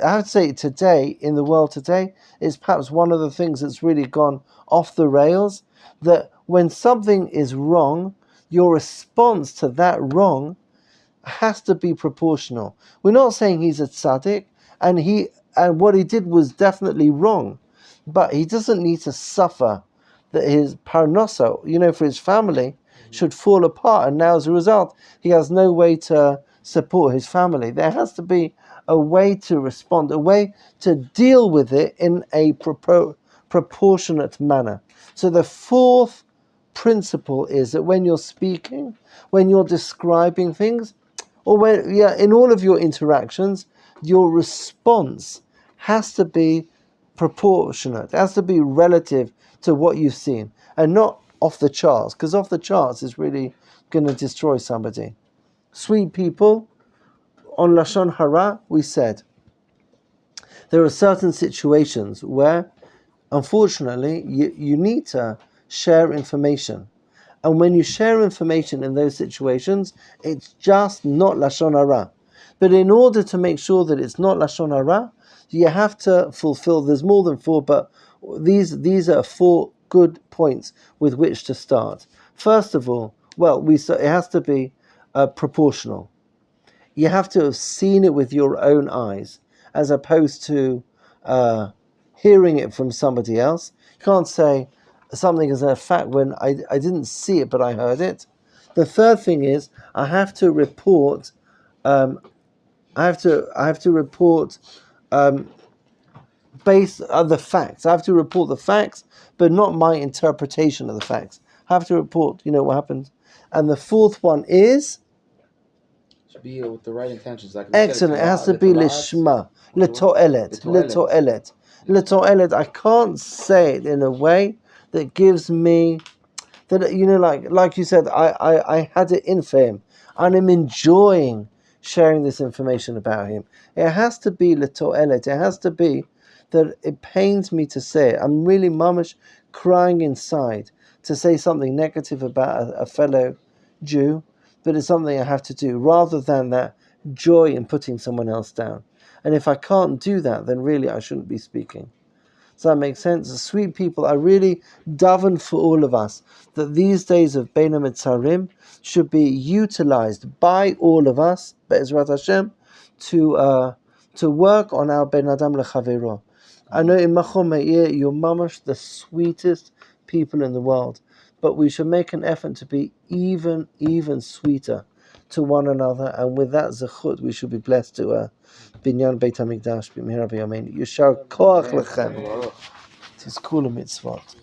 Speaker 1: have to say today, in the world today, is perhaps one of the things that's really gone off the rails, that when something is wrong, your response to that wrong has to be proportional. We're not saying he's a tzaddik, and what he did was definitely wrong, but he doesn't need to suffer that his parnosa, for his family, should fall apart, and now as a result, he has no way to support his family. There has to be a way to respond, a way to deal with it in a proportionate manner. So the fourth principle is that when you're speaking, when you're describing things, or in all of your interactions, your response has to be proportionate, has to be relative to what you've seen, and not off the charts, because off the charts is really going to destroy somebody. Sweet people, on Lashon Hara, we said, there are certain situations where, unfortunately, you need to share information. And when you share information in those situations, it's just not Lashon Hara. But in order to make sure that it's not Lashon Hara, you have to fulfill, there's more than four, but these are 4 good points with which to start. First of all, it has to be proportional. You have to have seen it with your own eyes, as opposed to hearing it from somebody else. You can't say something is a fact when I didn't see it, but I heard it. The third thing is I have to report. I have to report based on the facts. I have to report the facts, but not my interpretation of the facts. I have to report, what happened. And the fourth one is
Speaker 5: to be with the right intentions. Like
Speaker 1: excellent. It has to be lishma, leto'elet. I can't say it in a way that gives me that, like you said, I had it in for him, and I'm enjoying sharing this information about him. It has to be leto'elet. It has to be that it pains me to say it. I'm really mamish crying inside to say something negative about a fellow Jew, but it's something I have to do, rather than that joy in putting someone else down. And if I can't do that, then really I shouldn't be speaking. Does that make sense? Sweet people, I really daven for all of us that these days of Bein HaMetzarim should be utilized by all of us, Be'ezrat Hashem, to work on our Ben Adam L'Chavero. I know in Machon Meir, you're mamash the sweetest people in the world, but we should make an effort to be even sweeter to one another, and with that zechut, we should be blessed to Binyan Beit HaMikdash b'mihra b'yameinu. Yishar koach lechem. Tizku l'mitzvot.